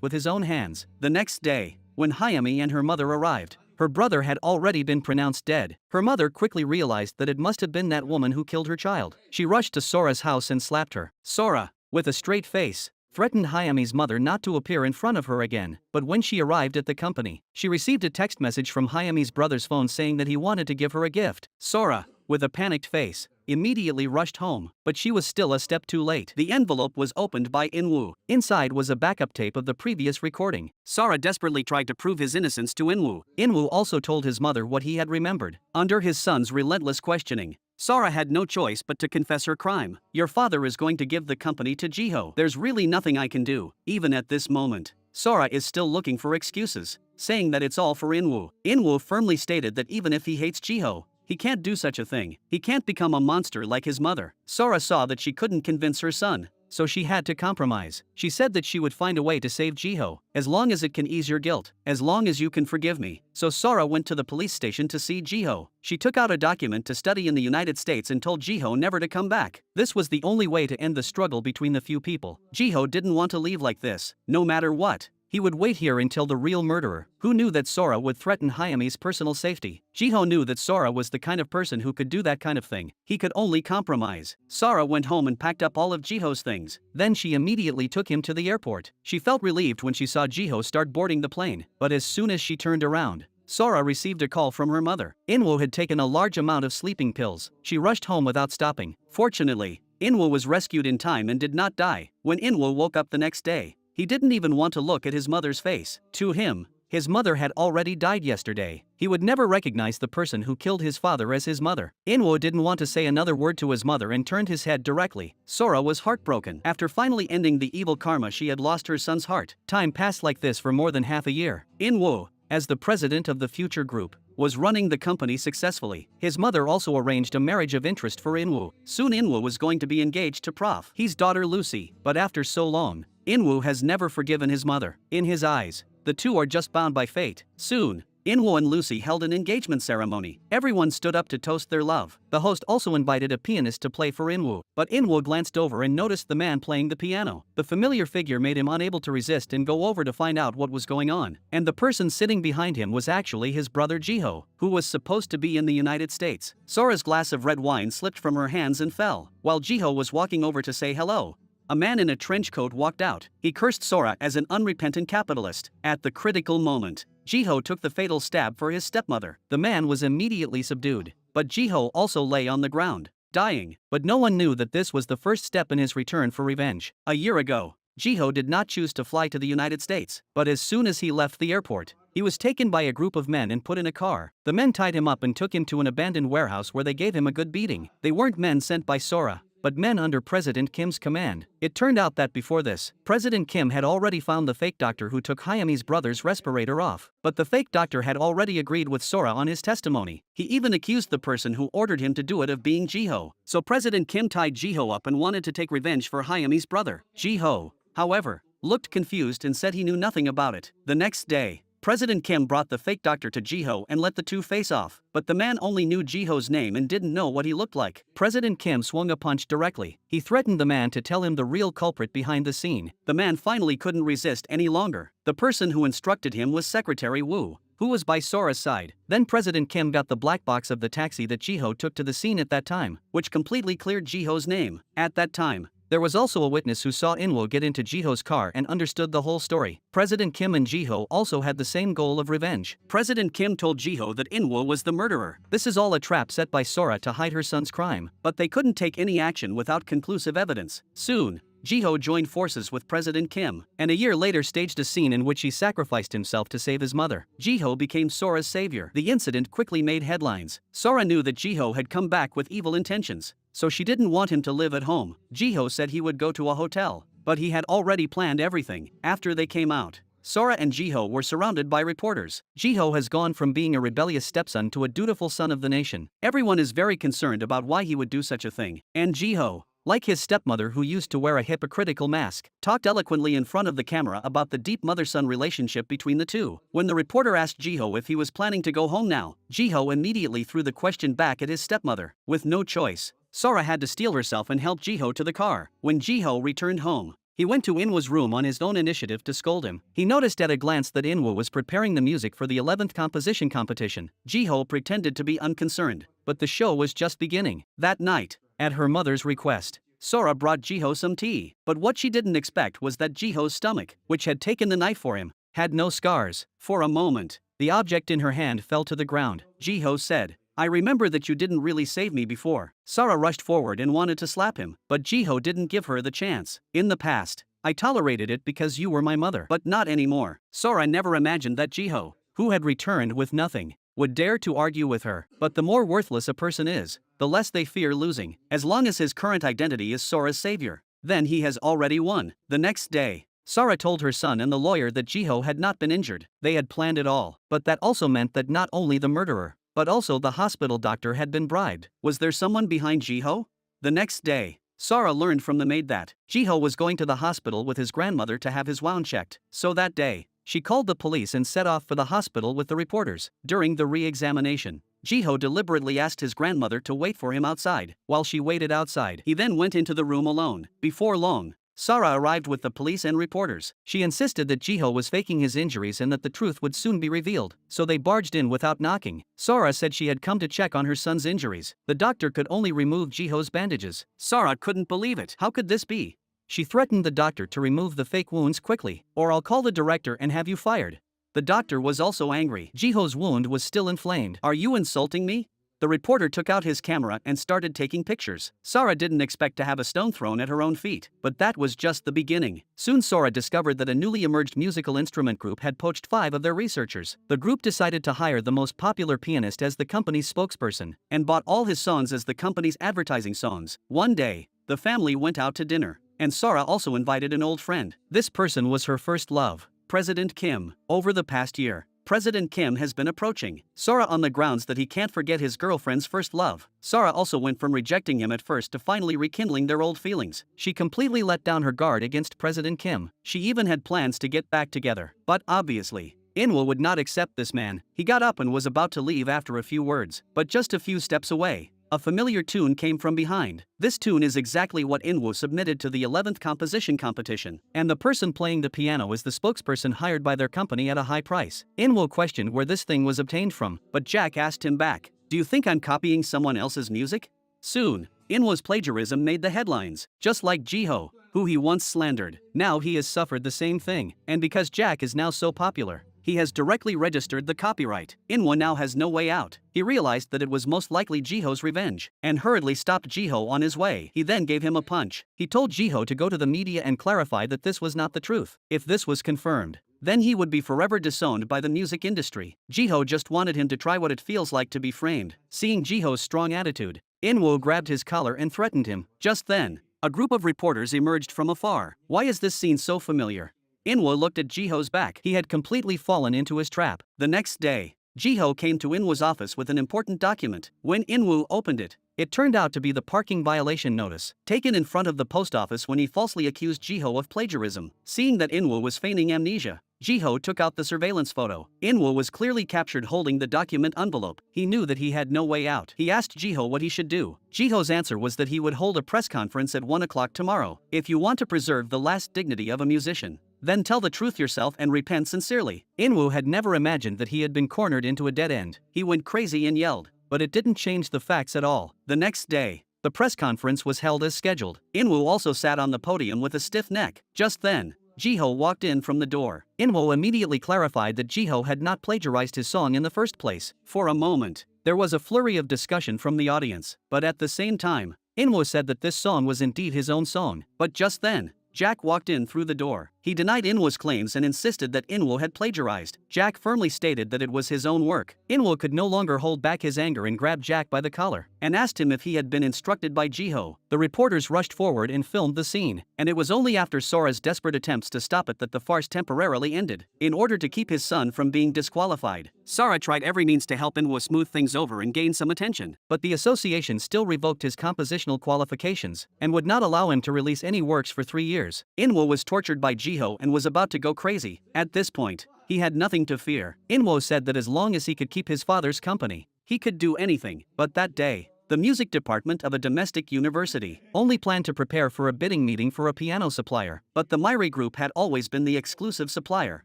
with his own hands. The next day, when Hyami and her mother arrived, her brother had already been pronounced dead. Her mother quickly realized that it must have been that woman who killed her child. She rushed to Sora's house and slapped her. Sora, with a straight face, threatened Hyami's mother not to appear in front of her again. But when she arrived at the company, she received a text message from Hyami's brother's phone saying that he wanted to give her a gift. Sora, with a panicked face, immediately rushed home, but she was still a step too late. The envelope was opened by Inwoo. Inside was a backup tape of the previous recording. Sora desperately tried to prove his innocence to Inwoo. Inwoo also told his mother what he had remembered. Under his son's relentless questioning, Sora had no choice but to confess her crime. Your father is going to give the company to Jiho. There's really nothing I can do, even at this moment. Sora is still looking for excuses, saying that it's all for Inwoo. Inwoo firmly stated that even if he hates Jiho, he can't do such a thing. He can't become a monster like his mother. Sora saw that she couldn't convince her son, so she had to compromise. She said that she would find a way to save Jiho, as long as it can ease your guilt, as long as you can forgive me. So Sora went to the police station to see Jiho. She took out a document to study in the United States and told Jiho never to come back. This was the only way to end the struggle between the few people. Jiho didn't want to leave like this, no matter what. He would wait here until the real murderer, who knew that Sora would threaten Hyami's personal safety. Jiho knew that Sora was the kind of person who could do that kind of thing. He could only compromise. Sora went home and packed up all of Jiho's things. Then she immediately took him to the airport. She felt relieved when she saw Jiho start boarding the plane, but as soon as she turned around, Sora received a call from her mother. Inwoo had taken a large amount of sleeping pills. She rushed home without stopping. Fortunately, Inwoo was rescued in time and did not die. When Inwoo woke up the next day, he didn't even want to look at his mother's face. To him, his mother had already died yesterday. He would never recognize the person who killed his father as his mother. Inwoo didn't want to say another word to his mother and turned his head directly. Sora was heartbroken. After finally ending the evil karma, she had lost her son's heart. Time passed like this for more than half a year. Inwoo, as the president of the future group, was running the company successfully. His mother also arranged a marriage of interest for Inwoo. Soon Inwoo was going to be engaged to Prof. He's daughter Lucy. But after so long, Inwoo has never forgiven his mother. In his eyes, the two are just bound by fate. Soon, Inwoo and Lucy held an engagement ceremony. Everyone stood up to toast their love. The host also invited a pianist to play for Inwoo, but Inwoo glanced over and noticed the man playing the piano. The familiar figure made him unable to resist and go over to find out what was going on. And the person sitting behind him was actually his brother Jiho, who was supposed to be in the United States. Sora's glass of red wine slipped from her hands and fell. While Jiho was walking over to say hello, a man in a trench coat walked out. He cursed Sora as an unrepentant capitalist. At the critical moment, Jiho took the fatal stab for his stepmother. The man was immediately subdued, but Jiho also lay on the ground, dying. But no one knew that this was the first step in his return for revenge. A year ago, Jiho did not choose to fly to the United States, but as soon as he left the airport, he was taken by a group of men and put in a car. The men tied him up and took him to an abandoned warehouse where they gave him a good beating. They weren't men sent by Sora, but men under President Kim's command. It turned out that before this, President Kim had already found the fake doctor who took Hyami's brother's respirator off. But the fake doctor had already agreed with Sora on his testimony. He even accused the person who ordered him to do it of being Jiho. So President Kim tied Jiho up and wanted to take revenge for Hyami's brother. Jiho, however, looked confused and said he knew nothing about it. The next day, President Kim brought the fake doctor to Jiho and let the two face off, but the man only knew Jiho's name and didn't know what he looked like. President Kim swung a punch directly. He threatened the man to tell him the real culprit behind the scene. The man finally couldn't resist any longer. The person who instructed him was Secretary Woo, who was by Sora's side. Then President Kim got the black box of the taxi that Jiho took to the scene at that time, which completely cleared Jiho's name. At that time, there was also a witness who saw Inwoo get into Jiho's car and understood the whole story. President Kim and Jiho also had the same goal of revenge. President Kim told Jiho that Inwoo was the murderer. This is all a trap set by Sora to hide her son's crime, but they couldn't take any action without conclusive evidence. Soon, Jiho joined forces with President Kim, and a year later staged a scene in which he sacrificed himself to save his mother. Jiho became Sora's savior. The incident quickly made headlines. Sora knew that Jiho had come back with evil intentions, so she didn't want him to live at home. Jiho said he would go to a hotel, but he had already planned everything. After they came out, Sora and Jiho were surrounded by reporters. Jiho has gone from being a rebellious stepson to a dutiful son of the nation. Everyone is very concerned about why he would do such a thing. And Jiho, like his stepmother who used to wear a hypocritical mask, talked eloquently in front of the camera about the deep mother-son relationship between the two. When the reporter asked Jiho if he was planning to go home now, Jiho immediately threw the question back at his stepmother. With no choice, Sora had to steel herself and help Jiho to the car. When Jiho returned home, he went to Inwoo's room on his own initiative to scold him. He noticed at a glance that Inwoo was preparing the music for the 11th composition competition. Jiho pretended to be unconcerned, but the show was just beginning. That night, at her mother's request, Sora brought Jiho some tea. But what she didn't expect was that Jiho's stomach, which had taken the knife for him, had no scars. For a moment, the object in her hand fell to the ground. Jiho said, "I remember that you didn't really save me before." Sora rushed forward and wanted to slap him, but Jiho didn't give her the chance. "In the past, I tolerated it because you were my mother, but not anymore." Sora never imagined that Jiho, who had returned with nothing, would dare to argue with her. But the more worthless a person is, the less they fear losing. As long as his current identity is Sora's savior, then he has already won. The next day, Sora told her son and the lawyer that Jiho had not been injured. They had planned it all. But that also meant that not only the murderer, but also the hospital doctor had been bribed. Was there someone behind Jiho? The next day, Sora learned from the maid that Jiho was going to the hospital with his grandmother to have his wound checked. So that day, she called the police and set off for the hospital with the reporters. During the re-examination, Jiho deliberately asked his grandmother to wait for him outside. While she waited outside, he then went into the room alone. Before long, Sora arrived with the police and reporters. She insisted that Jiho was faking his injuries and that the truth would soon be revealed, so they barged in without knocking. Sora said she had come to check on her son's injuries. The doctor could only remove Jiho's bandages. Sora couldn't believe it. How could this be? She threatened the doctor to remove the fake wounds quickly, or I'll call the director and have you fired. The doctor was also angry. Jiho's wound was still inflamed. "Are you insulting me?" The reporter took out his camera and started taking pictures. Sora didn't expect to have a stone thrown at her own feet, but that was just the beginning. Soon Sora discovered that a newly emerged musical instrument group had poached 5 of their researchers. The group decided to hire the most popular pianist as the company's spokesperson, and bought all his songs as the company's advertising songs. One day, the family went out to dinner, and Sora also invited an old friend. This person was her first love, President Kim. Over the past year, President Kim has been approaching Sora on the grounds that he can't forget his girlfriend's first love. Sora also went from rejecting him at first to finally rekindling their old feelings. She completely let down her guard against President Kim. She even had plans to get back together. But obviously, Inwoo would not accept this man. He got up and was about to leave after a few words, but just a few steps away, a familiar tune came from behind. This tune is exactly what Inwoo submitted to the 11th composition competition, and the person playing the piano is the spokesperson hired by their company at a high price. Inwoo questioned where this thing was obtained from, but Jack asked him back, "Do you think I'm copying someone else's music?" Soon, Inwoo's plagiarism made the headlines. Just like Jiho, who he once slandered, now he has suffered the same thing, and because Jack is now so popular, he has directly registered the copyright. Inwoo now has no way out. He realized that it was most likely Jiho's revenge, and hurriedly stopped Jiho on his way. He then gave him a punch. He told Jiho to go to the media and clarify that this was not the truth. If this was confirmed, then he would be forever disowned by the music industry. Jiho just wanted him to try what it feels like to be framed. Seeing Jiho's strong attitude, Inwoo grabbed his collar and threatened him. Just then, a group of reporters emerged from afar. Why is this scene so familiar? Inwoo looked at Jiho's back. He had completely fallen into his trap. The next day, Jiho came to Inwoo's office with an important document. When Inwoo opened it, it turned out to be the parking violation notice, taken in front of the post office when he falsely accused Jiho of plagiarism. Seeing that Inwoo was feigning amnesia, Jiho took out the surveillance photo. Inwoo was clearly captured holding the document envelope. He knew that he had no way out. He asked Jiho what he should do. Jiho's answer was that he would hold a press conference at 1 o'clock tomorrow. If you want to preserve the last dignity of a musician, then tell the truth yourself and repent sincerely. Inwoo had never imagined that he had been cornered into a dead end. He went crazy and yelled, but it didn't change the facts at all. The next day, the press conference was held as scheduled. Inwoo also sat on the podium with a stiff neck. Just then, Jiho walked in from the door. Inwoo immediately clarified that Jiho had not plagiarized his song in the first place. For a moment, there was a flurry of discussion from the audience, but at the same time, Inwoo said that this song was indeed his own song. But just then, Jack walked in through the door. He denied Inwo's claims and insisted that Inwo had plagiarized. Jack firmly stated that it was his own work. Inwo could no longer hold back his anger and grabbed Jack by the collar and asked him if he had been instructed by Jiho. The reporters rushed forward and filmed the scene, and it was only after Sora's desperate attempts to stop it that the farce temporarily ended. In order to keep his son from being disqualified, Sora tried every means to help Inwo smooth things over and gain some attention, but the association still revoked his compositional qualifications and would not allow him to release any works for 3 years. Inwo was tortured by Jiho and was about to go crazy. At this point, he had nothing to fear. Inwo said that as long as he could keep his father's company, he could do anything. But that day, the music department of a domestic university only planned to prepare for a bidding meeting for a piano supplier, but the Myri group had always been the exclusive supplier.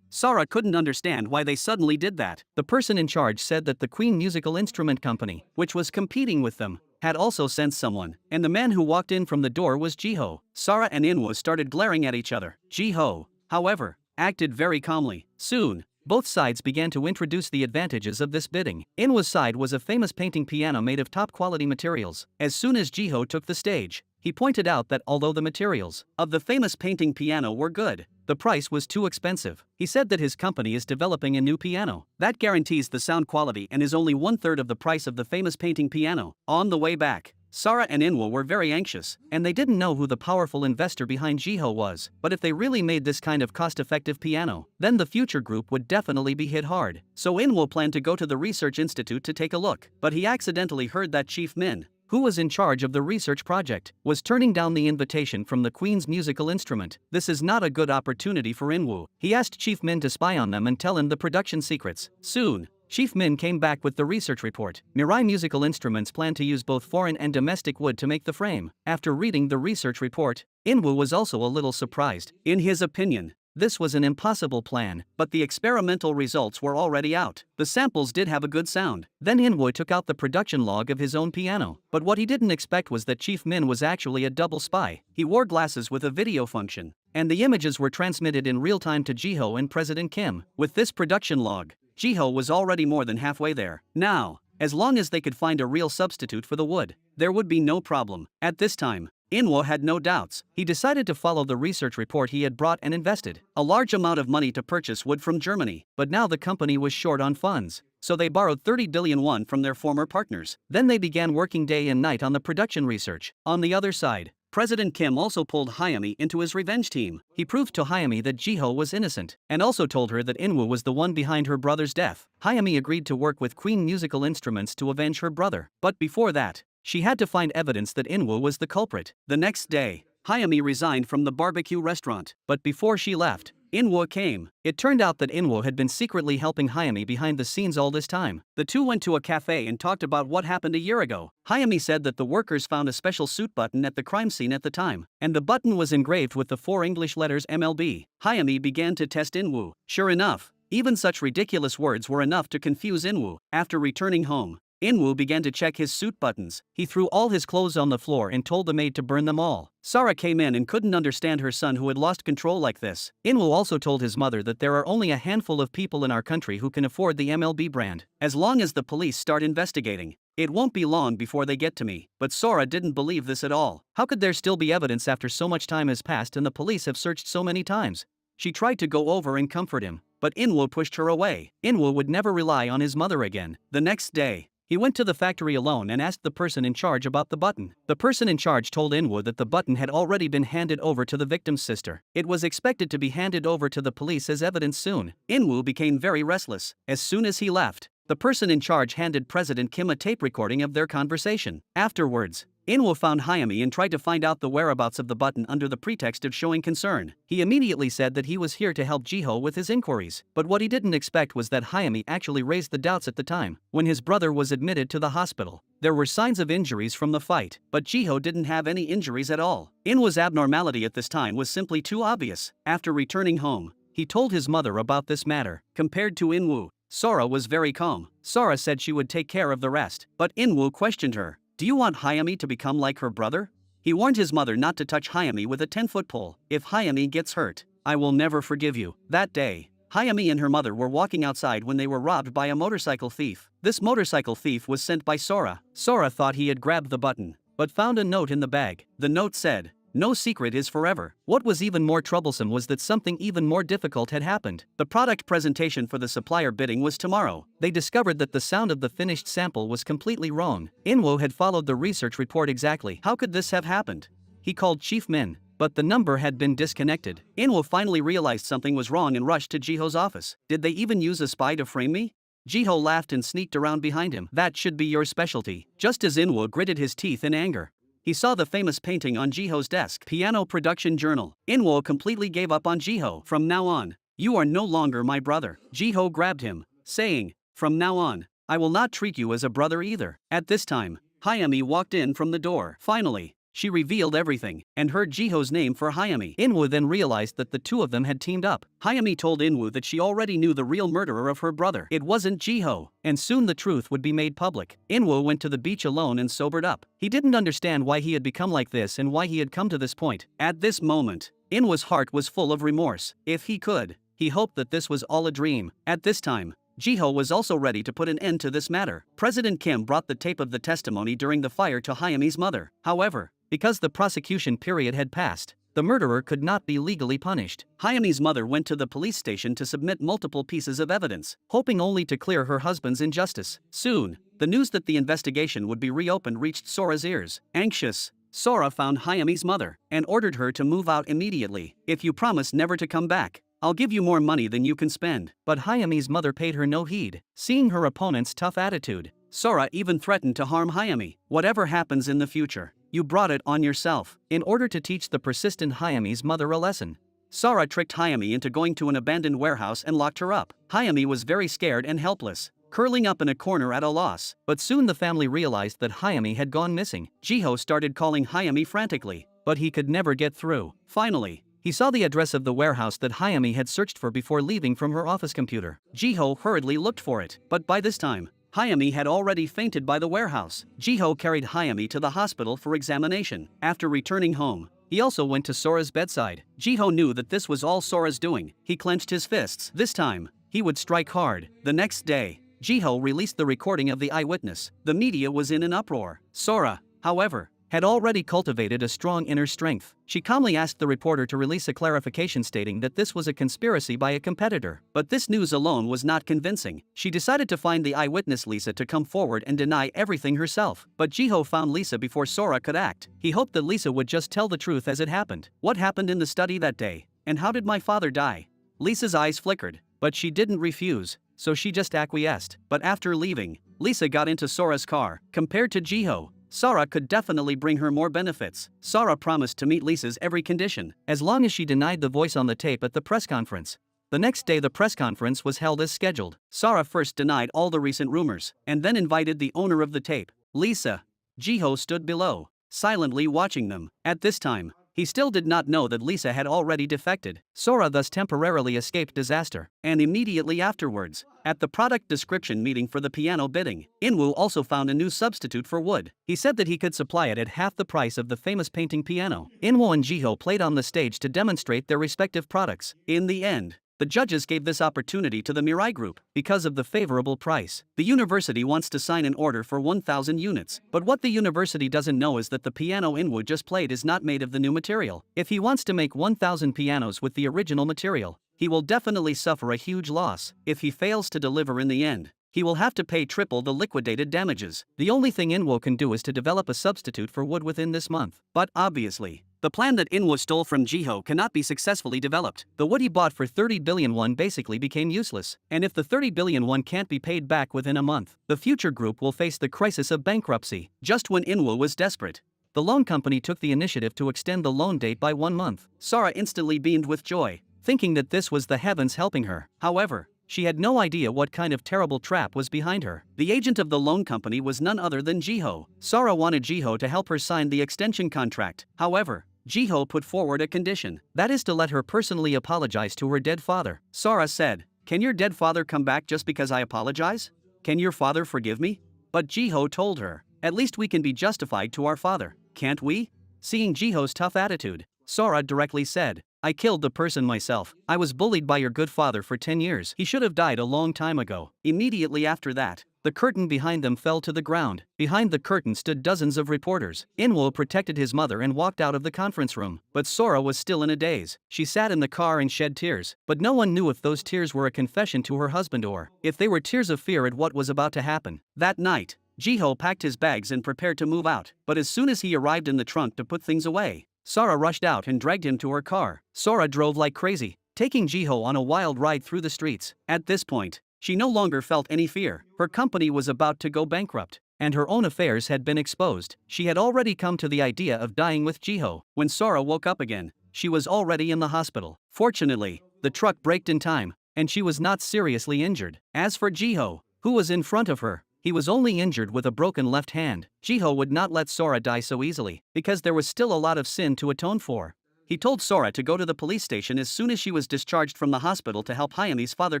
Sora couldn't understand why they suddenly did that. The person in charge said that the Queen Musical Instrument Company, which was competing with them, had also sent someone, and the man who walked in from the door was Jiho. Sora and Inwo started glaring at each other. Jiho, however, acted very calmly. Soon, both sides began to introduce the advantages of this bidding. Inwo's side was a famous painting piano made of top-quality materials. As soon as Jiho took the stage, he pointed out that although the materials of the famous painting piano were good, the price was too expensive. He said that his company is developing a new piano that guarantees the sound quality and is only 1/3 of the price of the famous painting piano. On the way back, Sora and Inwo were very anxious, and they didn't know who the powerful investor behind Jiho was. But if they really made this kind of cost-effective piano, then the future group would definitely be hit hard. So Inwo planned to go to the research institute to take a look, but he accidentally heard that Chief Min, who was in charge of the research project, was turning down the invitation from the Queen's musical instrument. This is not a good opportunity for Inwo. He asked Chief Min to spy on them and tell him the production secrets. Soon, Chief Min came back with the research report. Mirai Musical Instruments plan to use both foreign and domestic wood to make the frame. After reading the research report, Inwo was also a little surprised. In his opinion, this was an impossible plan, but the experimental results were already out. The samples did have a good sound. Then Inwo took out the production log of his own piano. But what he didn't expect was that Chief Min was actually a double spy. He wore glasses with a video function, and the images were transmitted in real time to Jiho and President Kim. With this production log, Jiho was already more than halfway there. Now, as long as they could find a real substitute for the wood, there would be no problem. At this time, Inwo had no doubts. He decided to follow the research report he had brought and invested a large amount of money to purchase wood from Germany. But now the company was short on funds, so they borrowed 30 billion won from their former partners. Then they began working day and night on the production research. On the other side, President Kim also pulled Hayami into his revenge team. He proved to Hayami that Jiho was innocent, and also told her that Inwo was the one behind her brother's death. Hayami agreed to work with Queen Musical Instruments to avenge her brother. But before that, she had to find evidence that Inwo was the culprit. The next day, Hayami resigned from the barbecue restaurant. But before she left, Inwo came. It turned out that Inwo had been secretly helping Hayami behind the scenes all this time. The two went to a cafe and talked about what happened a year ago. Hayami said that the workers found a special suit button at the crime scene at the time, and the button was engraved with the 4 English letters MLB. Hayami began to test Inwo. Sure enough, even such ridiculous words were enough to confuse Inwo. After returning home, Inwo began to check his suit buttons. He threw all his clothes on the floor and told the maid to burn them all. Sora came in and couldn't understand her son who had lost control like this. Inwo also told his mother that there are only a handful of people in our country who can afford the MLB brand. As long as the police start investigating, it won't be long before they get to me. But Sora didn't believe this at all. How could there still be evidence after so much time has passed and the police have searched so many times? She tried to go over and comfort him, but Inwo pushed her away. Inwo would never rely on his mother again. The next day, he went to the factory alone and asked the person in charge about the button. The person in charge told Inwo that the button had already been handed over to the victim's sister. It was expected to be handed over to the police as evidence soon. Inwo became very restless. As soon as he left, the person in charge handed President Kim a tape recording of their conversation. Afterwards, Inwo found Hayami and tried to find out the whereabouts of the button under the pretext of showing concern. He immediately said that he was here to help Jiho with his inquiries. But what he didn't expect was that Hayami actually raised the doubts at the time. When his brother was admitted to the hospital, there were signs of injuries from the fight, but Jiho didn't have any injuries at all. Inwo's abnormality at this time was simply too obvious. After returning home, he told his mother about this matter. Compared to Inwo, Sora was very calm. Sora said she would take care of the rest, but Inwo questioned her. Do you want Hayami to become like her brother? He warned his mother not to touch Hayami with a 10-foot pole. If Hayami gets hurt, I will never forgive you. That day, Hayami and her mother were walking outside when they were robbed by a motorcycle thief. This motorcycle thief was sent by Sora. Sora thought he had grabbed the button, but found a note in the bag. The note said, No secret is forever. What was even more troublesome was that something even more difficult had happened. The product presentation for the supplier bidding was tomorrow. They discovered that the sound of the finished sample was completely wrong. Inwo had followed the research report exactly. How could this have happened? He called Chief Min, but the number had been disconnected. Inwo finally realized something was wrong and rushed to Jiho's office. Did they even use a spy to frame me? Jiho laughed and sneaked around behind him. That should be your specialty. Just as Inwo gritted his teeth in anger, he saw the famous painting on Jiho's desk. Piano Production Journal. Inwo completely gave up on Jiho. From now on, you are no longer my brother. Jiho grabbed him, saying, from now on, I will not treat you as a brother either. At this time, Hayami walked in from the door. Finally, she revealed everything, and heard Jiho's name for Hayami. Inwoo then realized that the two of them had teamed up. Hayami told Inwoo that she already knew the real murderer of her brother. It wasn't Jiho, and soon the truth would be made public. Inwoo went to the beach alone and sobered up. He didn't understand why he had become like this and why he had come to this point. At this moment, Inwoo's heart was full of remorse. If he could, he hoped that this was all a dream. At this time, Jiho was also ready to put an end to this matter. President Kim brought the tape of the testimony during the fire to Hayami's mother. However, because the prosecution period had passed, the murderer could not be legally punished. Hayami's mother went to the police station to submit multiple pieces of evidence, hoping only to clear her husband's injustice. Soon, the news that the investigation would be reopened reached Sora's ears. Anxious, Sora found Hayami's mother and ordered her to move out immediately. If you promise never to come back, I'll give you more money than you can spend. But Hayami's mother paid her no heed. Seeing her opponent's tough attitude, Sora even threatened to harm Hayami. Whatever happens in the future, you brought it on yourself. In order to teach the persistent Hayami's mother a lesson, Sora tricked Hayami into going to an abandoned warehouse and locked her up. Hayami was very scared and helpless, curling up in a corner at a loss. But soon the family realized that Hayami had gone missing. Jiho started calling Hayami frantically, but he could never get through. Finally, he saw the address of the warehouse that Hayami had searched for before leaving from her office computer. Jiho hurriedly looked for it, but by this time, Hayami had already fainted by the warehouse. Jiho carried Hayami to the hospital for examination. After returning home, he also went to Sora's bedside. Jiho knew that this was all Sora's doing. He clenched his fists. This time, he would strike hard. The next day, Jiho released the recording of the eyewitness. The media was in an uproar. Sora, however, had already cultivated a strong inner strength. She calmly asked the reporter to release a clarification stating that this was a conspiracy by a competitor. But this news alone was not convincing. She decided to find the eyewitness Lisa to come forward and deny everything herself. But Jiho found Lisa before Sora could act. He hoped that Lisa would just tell the truth as it happened. What happened in the study that day? And how did my father die? Lisa's eyes flickered, but she didn't refuse, so she just acquiesced. But after leaving, Lisa got into Sora's car. Compared to Jiho, Sora could definitely bring her more benefits. Sora promised to meet Lisa's every condition, as long as she denied the voice on the tape at the press conference. The next day the press conference was held as scheduled. Sora first denied all the recent rumors, and then invited the owner of the tape, Lisa. Jiho stood below, silently watching them. At this time, he still did not know that Lisa had already defected. Sora thus temporarily escaped disaster. And immediately afterwards, at the product description meeting for the piano bidding, Inwoo also found a new substitute for wood. He said that he could supply it at half the price of the famous painting piano. Inwoo and Jiho played on the stage to demonstrate their respective products. In the end, the judges gave this opportunity to the Mirai Group because of the favorable price. The university wants to sign an order for 1,000 units, but what the university doesn't know is that the piano Inwoo just played is not made of the new material. If he wants to make 1,000 pianos with the original material, he will definitely suffer a huge loss. If he fails to deliver in the end, he will have to pay triple the liquidated damages. The only thing Inwoo can do is to develop a substitute for wood within this month. But obviously, the plan that Inwoo stole from Jiho cannot be successfully developed. The wood he bought for 30 billion won basically became useless. And if the 30 billion won can't be paid back within a month, the future group will face the crisis of bankruptcy. Just when Inwoo was desperate, the loan company took the initiative to extend the loan date by 1 month. Sora instantly beamed with joy, thinking that this was the heavens helping her. However, she had no idea what kind of terrible trap was behind her. The agent of the loan company was none other than Jiho. Sora wanted Jiho to help her sign the extension contract. However, Jiho put forward a condition, that is to let her personally apologize to her dead father. Sora said, "Can your dead father come back just because I apologize? Can your father forgive me?" But Jiho told her, "At least we can be justified to our father, can't we?" Seeing Jiho's tough attitude, Sora directly said, "I killed the person myself. I was bullied by your good father for 10 years. He should have died a long time ago." Immediately after that, the curtain behind them fell to the ground. Behind the curtain stood dozens of reporters. Inwoo protected his mother and walked out of the conference room, but Sora was still in a daze. She sat in the car and shed tears, but no one knew if those tears were a confession to her husband or if they were tears of fear at what was about to happen. That night, Jiho packed his bags and prepared to move out, but as soon as he arrived in the trunk to put things away, Sora rushed out and dragged him to her car. Sora drove like crazy, taking Jiho on a wild ride through the streets. At this point, she no longer felt any fear. Her company was about to go bankrupt, and her own affairs had been exposed. She had already come to the idea of dying with Jiho. When Sora woke up again, she was already in the hospital. Fortunately, the truck braked in time, and she was not seriously injured. As for Jiho, who was in front of her, he was only injured with a broken left hand. Jiho would not let Sora die so easily, because there was still a lot of sin to atone for. He told Sora to go to the police station as soon as she was discharged from the hospital to help Hayami's father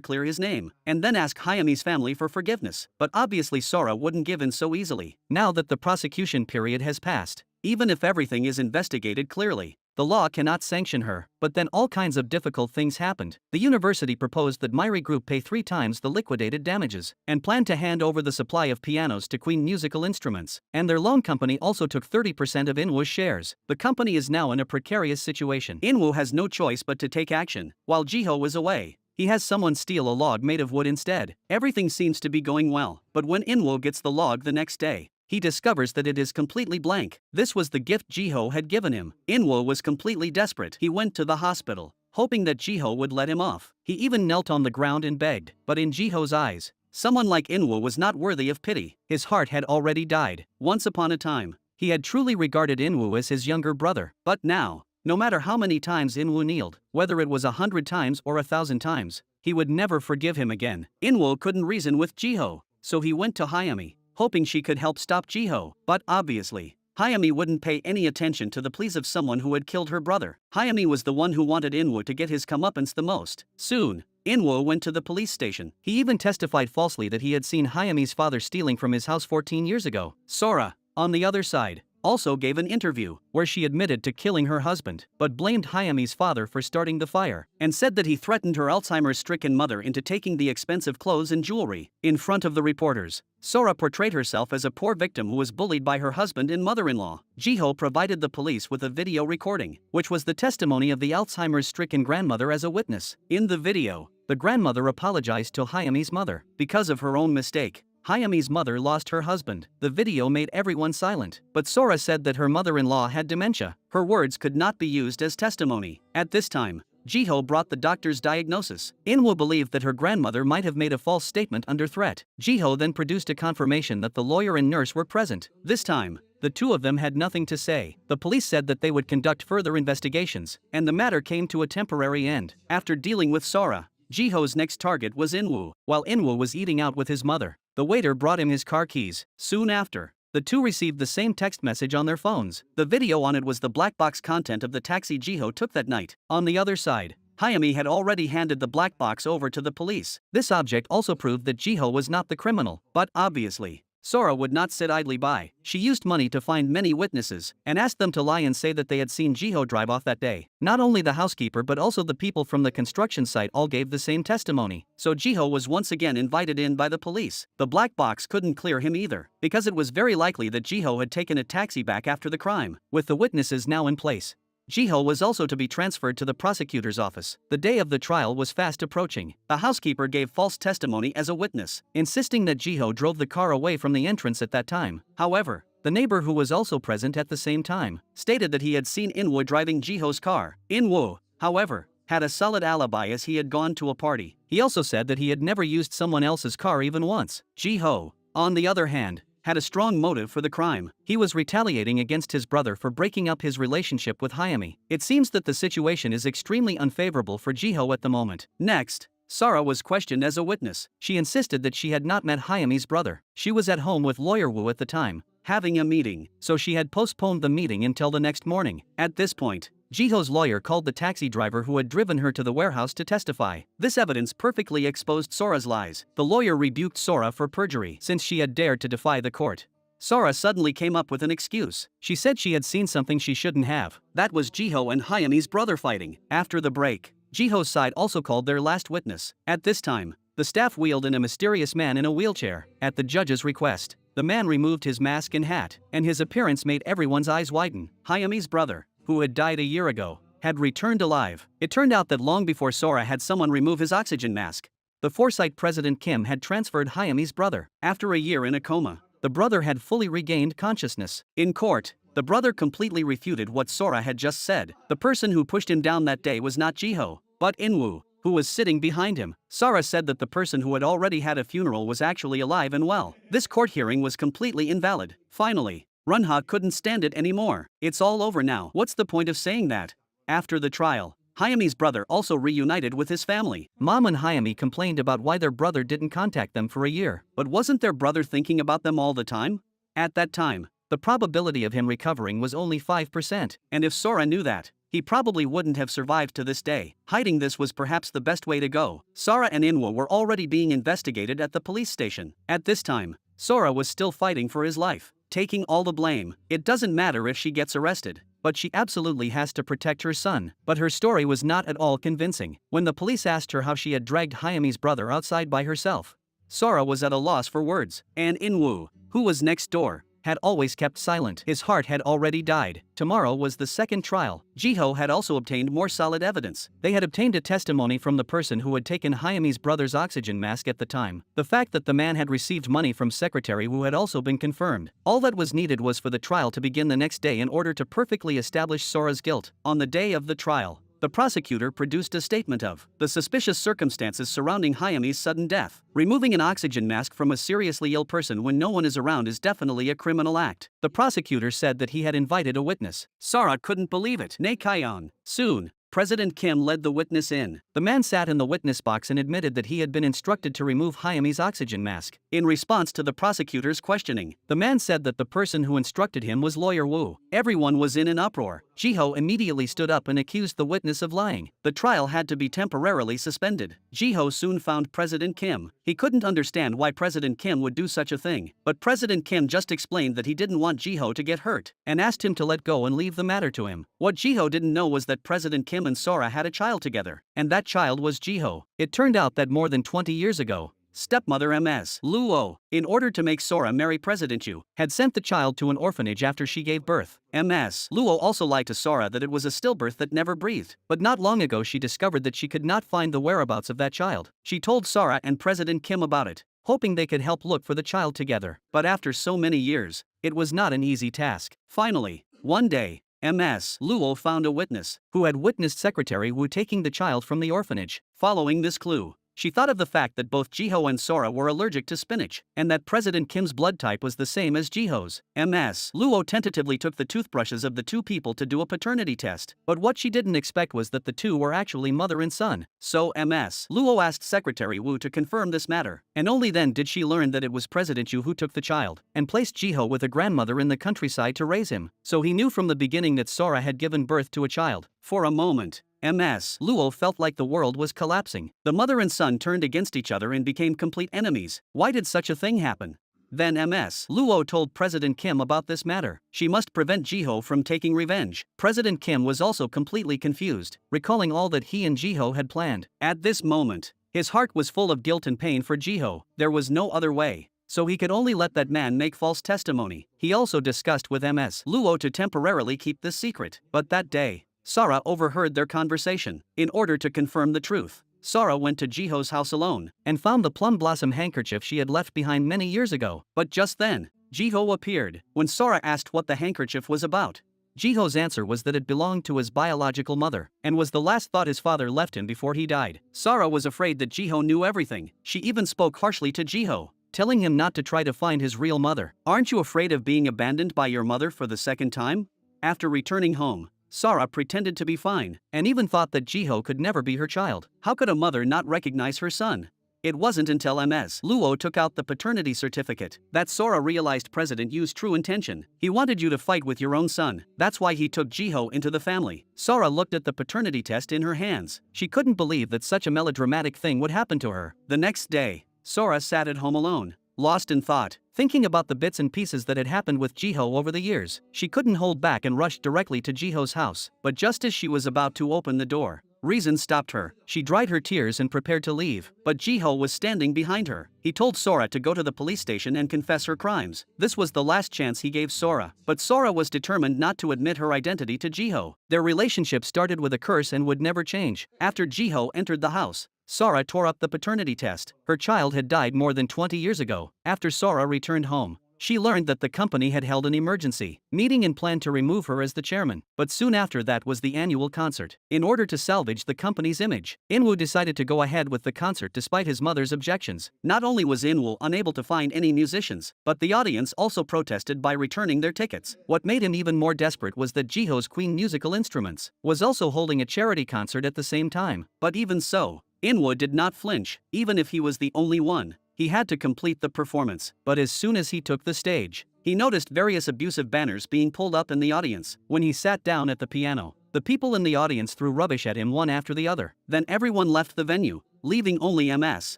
clear his name, and then ask Hayami's family for forgiveness. But obviously Sora wouldn't give in so easily. Now that the prosecution period has passed, even if everything is investigated clearly, the law cannot sanction her. But then all kinds of difficult things happened. The university proposed that Myri Group pay 3 times the liquidated damages, and planned to hand over the supply of pianos to Queen Musical Instruments, and their loan company also took 30% of Inwoo's shares. The company is now in a precarious situation. Inwoo has no choice but to take action. While Jiho is away, he has someone steal a log made of wood instead. Everything seems to be going well, but when Inwoo gets the log the next day, he discovers that it is completely blank. This was the gift Jiho had given him. Inwoo was completely desperate. He went to the hospital, hoping that Jiho would let him off. He even knelt on the ground and begged. But in Jiho's eyes, someone like Inwoo was not worthy of pity. His heart had already died. Once upon a time, he had truly regarded Inwoo as his younger brother. But now, no matter how many times Inwoo kneeled, whether it was 100 times or 1,000 times, he would never forgive him again. Inwoo couldn't reason with Jiho, so he went to Hayami, hoping she could help stop Jiho. But obviously, Hayami wouldn't pay any attention to the pleas of someone who had killed her brother. Hayami was the one who wanted Inwoo to get his comeuppance the most. Soon, Inwoo went to the police station. He even testified falsely that he had seen Hayami's father stealing from his house 14 years ago. Sora, on the other side, also gave an interview where she admitted to killing her husband, but blamed Hayami's father for starting the fire, and said that he threatened her Alzheimer's-stricken mother into taking the expensive clothes and jewelry. In front of the reporters, Sora portrayed herself as a poor victim who was bullied by her husband and mother-in-law. Jiho provided the police with a video recording, which was the testimony of the Alzheimer's-stricken grandmother as a witness. In the video, the grandmother apologized to Hayami's mother. Because of her own mistake, Hayami's mother lost her husband. The video made everyone silent, but Sora said that her mother-in-law had dementia. Her words could not be used as testimony. At this time, Jiho brought the doctor's diagnosis. Inwoo believed that her grandmother might have made a false statement under threat. Jiho then produced a confirmation that the lawyer and nurse were present. This time, the two of them had nothing to say. The police said that they would conduct further investigations, and the matter came to a temporary end. After dealing with Sora, Jiho's next target was Inwoo. While Inwoo was eating out with his mother, the waiter brought him his car keys. Soon after, the two received the same text message on their phones. The video on it was the black box content of the taxi Jiho took that night. On the other side, Hayami had already handed the black box over to the police. This object also proved that Jiho was not the criminal. But obviously, Sora would not sit idly by. She used money to find many witnesses, and asked them to lie and say that they had seen Jiho drive off that day. Not only the housekeeper but also the people from the construction site all gave the same testimony. So Jiho was once again invited in by the police. The black box couldn't clear him either, because it was very likely that Jiho had taken a taxi back after the crime. With the witnesses now in place, Jiho was also to be transferred to the prosecutor's office. The day of the trial was fast approaching. The housekeeper gave false testimony as a witness, insisting that Jiho drove the car away from the entrance at that time. However, the neighbor who was also present at the same time stated that he had seen Inwoo driving Jiho's car. Inwoo, however, had a solid alibi as he had gone to a party. He also said that he had never used someone else's car even once. Jiho, on the other hand, had a strong motive for the crime. He was retaliating against his brother for breaking up his relationship with Hayami. It seems that the situation is extremely unfavorable for Jiho at the moment. Next, Sora was questioned as a witness. She insisted that she had not met Hayami's brother. She was at home with lawyer Woo at the time, having a meeting, so she had postponed the meeting until the next morning. At this point, Jiho's lawyer called the taxi driver who had driven her to the warehouse to testify. This evidence perfectly exposed Sora's lies. The lawyer rebuked Sora for perjury since she had dared to defy the court. Sora suddenly came up with an excuse. She said she had seen something she shouldn't have. That was Jiho and Hayami's brother fighting. After the break, Jiho's side also called their last witness. At this time, The staff wheeled in a mysterious man in a wheelchair. At the judge's request, the man removed his mask and hat, and his appearance made everyone's eyes widen. Hayame's brother, who had died a year ago, had returned alive. It turned out that long before Sora had someone remove his oxygen mask, the Foresight President Kim had transferred Hayame's brother. After a year in a coma, the brother had fully regained consciousness. In court, the brother completely refuted what Sora had just said. The person who pushed him down that day was not Jiho, but Inwoo, who was sitting behind him. Sora said that the person who had already had a funeral was actually alive and well. This court hearing was completely invalid. Finally, Runha couldn't stand it anymore. It's all over now. What's the point of saying that? After the trial, Hayame's brother also reunited with his family. Mom and Hayame complained about why their brother didn't contact them for a year. But wasn't their brother thinking about them all the time? At that time, the probability of him recovering was only 5%, and if Sora knew that, he probably wouldn't have survived to this day. Hiding this was perhaps the best way to go. Sora and Inwo were already being investigated at the police station. At this time, Sora was still fighting for his life, taking all the blame. It doesn't matter if she gets arrested, but she absolutely has to protect her son. But her story was not at all convincing. When the police asked her how she had dragged Hayame's brother outside by herself, Sora was at a loss for words. And Inwoo, who was next door, had always kept silent. His heart had already died. Tomorrow was the second trial. Jiho had also obtained more solid evidence. They had obtained a testimony from the person who had taken Hayame's brother's oxygen mask at the time. The fact that the man had received money from Secretary Wu had also been confirmed. All that was needed was for the trial to begin the next day in order to perfectly establish Sora's guilt. On the day of the trial, the prosecutor produced a statement of the suspicious circumstances surrounding Hayame's sudden death. Removing an oxygen mask from a seriously ill person when no one is around is definitely a criminal act. The prosecutor said that he had invited a witness. Sora couldn't believe it. Neikayon. Soon, President Kim led the witness in. The man sat in the witness box and admitted that he had been instructed to remove Hayame's oxygen mask. In response to the prosecutor's questioning, the man said that the person who instructed him was Lawyer Wu. Everyone was in an uproar. Jiho immediately stood up and accused the witness of lying. The trial had to be temporarily suspended. Jiho soon found President Kim. He couldn't understand why President Kim would do such a thing, but President Kim just explained that he didn't want Jiho to get hurt, and asked him to let go and leave the matter to him. What Jiho didn't know was that President Kim and Sora had a child together, and that child was Jiho. It turned out that more than 20 years ago, stepmother Ms. Luo, in order to make Sora marry President Yu, had sent the child to an orphanage after she gave birth. Ms. Luo also lied to Sora that it was a stillbirth that never breathed. But not long ago she discovered that she could not find the whereabouts of that child. She told Sora and President Kim about it, hoping they could help look for the child together. But after so many years, it was not an easy task. Finally, one day, Ms. Luo found a witness who had witnessed Secretary Wu taking the child from the orphanage. Following this clue, she thought of the fact that both Jiho and Sora were allergic to spinach, and that President Kim's blood type was the same as Jiho's. Ms. Luo tentatively took the toothbrushes of the two people to do a paternity test, but what she didn't expect was that the two were actually mother and son. So Ms. Luo asked Secretary Wu to confirm this matter, and only then did she learn that it was President Yu who took the child, and placed Jiho with a grandmother in the countryside to raise him. So he knew from the beginning that Sora had given birth to a child. For a moment, Ms. Luo felt like the world was collapsing. The mother and son turned against each other and became complete enemies. Why did such a thing happen? Then Ms. Luo told President Kim about this matter. She must prevent Jiho from taking revenge. President Kim was also completely confused, recalling all that he and Jiho had planned. At this moment, his heart was full of guilt and pain for Jiho. There was no other way, so he could only let that man make false testimony. He also discussed with Ms. Luo to temporarily keep this secret. But that day, Sora overheard their conversation. In order to confirm the truth, Sora went to Jiho's house alone and found the plum blossom handkerchief she had left behind many years ago. But just then, Jiho appeared. When Sora asked what the handkerchief was about, Jiho's answer was that it belonged to his biological mother and was the last thought his father left him before he died. Sora was afraid that Jiho knew everything. She even spoke harshly to Jiho, telling him not to try to find his real mother. Aren't you afraid of being abandoned by your mother for the second time? After returning home, Sora pretended to be fine, and even thought that Jiho could never be her child. How could a mother not recognize her son? It wasn't until Ms. Luo took out the paternity certificate that Sora realized President Yu's true intention. He wanted you to fight with your own son. That's why he took Jiho into the family. Sora looked at the paternity test in her hands. She couldn't believe that such a melodramatic thing would happen to her. The next day, Sora sat at home alone, lost in thought, thinking about the bits and pieces that had happened with Jiho over the years. She couldn't hold back and rushed directly to Jiho's house. But just as she was about to open the door, Reason stopped her. She dried her tears and prepared to leave, but Jiho was standing behind her. He told Sora to go to the police station and confess her crimes. This was the last chance he gave Sora, but Sora was determined not to admit her identity to Jiho. Their relationship started with a curse and would never change. After Jiho entered the house, Sora tore up the paternity test. Her child had died more than 20 years ago. After Sora returned home, she learned that the company had held an emergency meeting and planned to remove her as the chairman. But soon after that was the annual concert. In order to salvage the company's image, Inwoo decided to go ahead with the concert despite his mother's objections. Not only was Inwoo unable to find any musicians, but the audience also protested by returning their tickets. What made him even more desperate was that Jiho's Queen Musical Instruments was also holding a charity concert at the same time. But even so, Inwoo did not flinch, even if he was the only one. He had to complete the performance, but as soon as he took the stage, he noticed various abusive banners being pulled up in the audience. When he sat down at the piano, the people in the audience threw rubbish at him one after the other. Then everyone left the venue, leaving only Ms.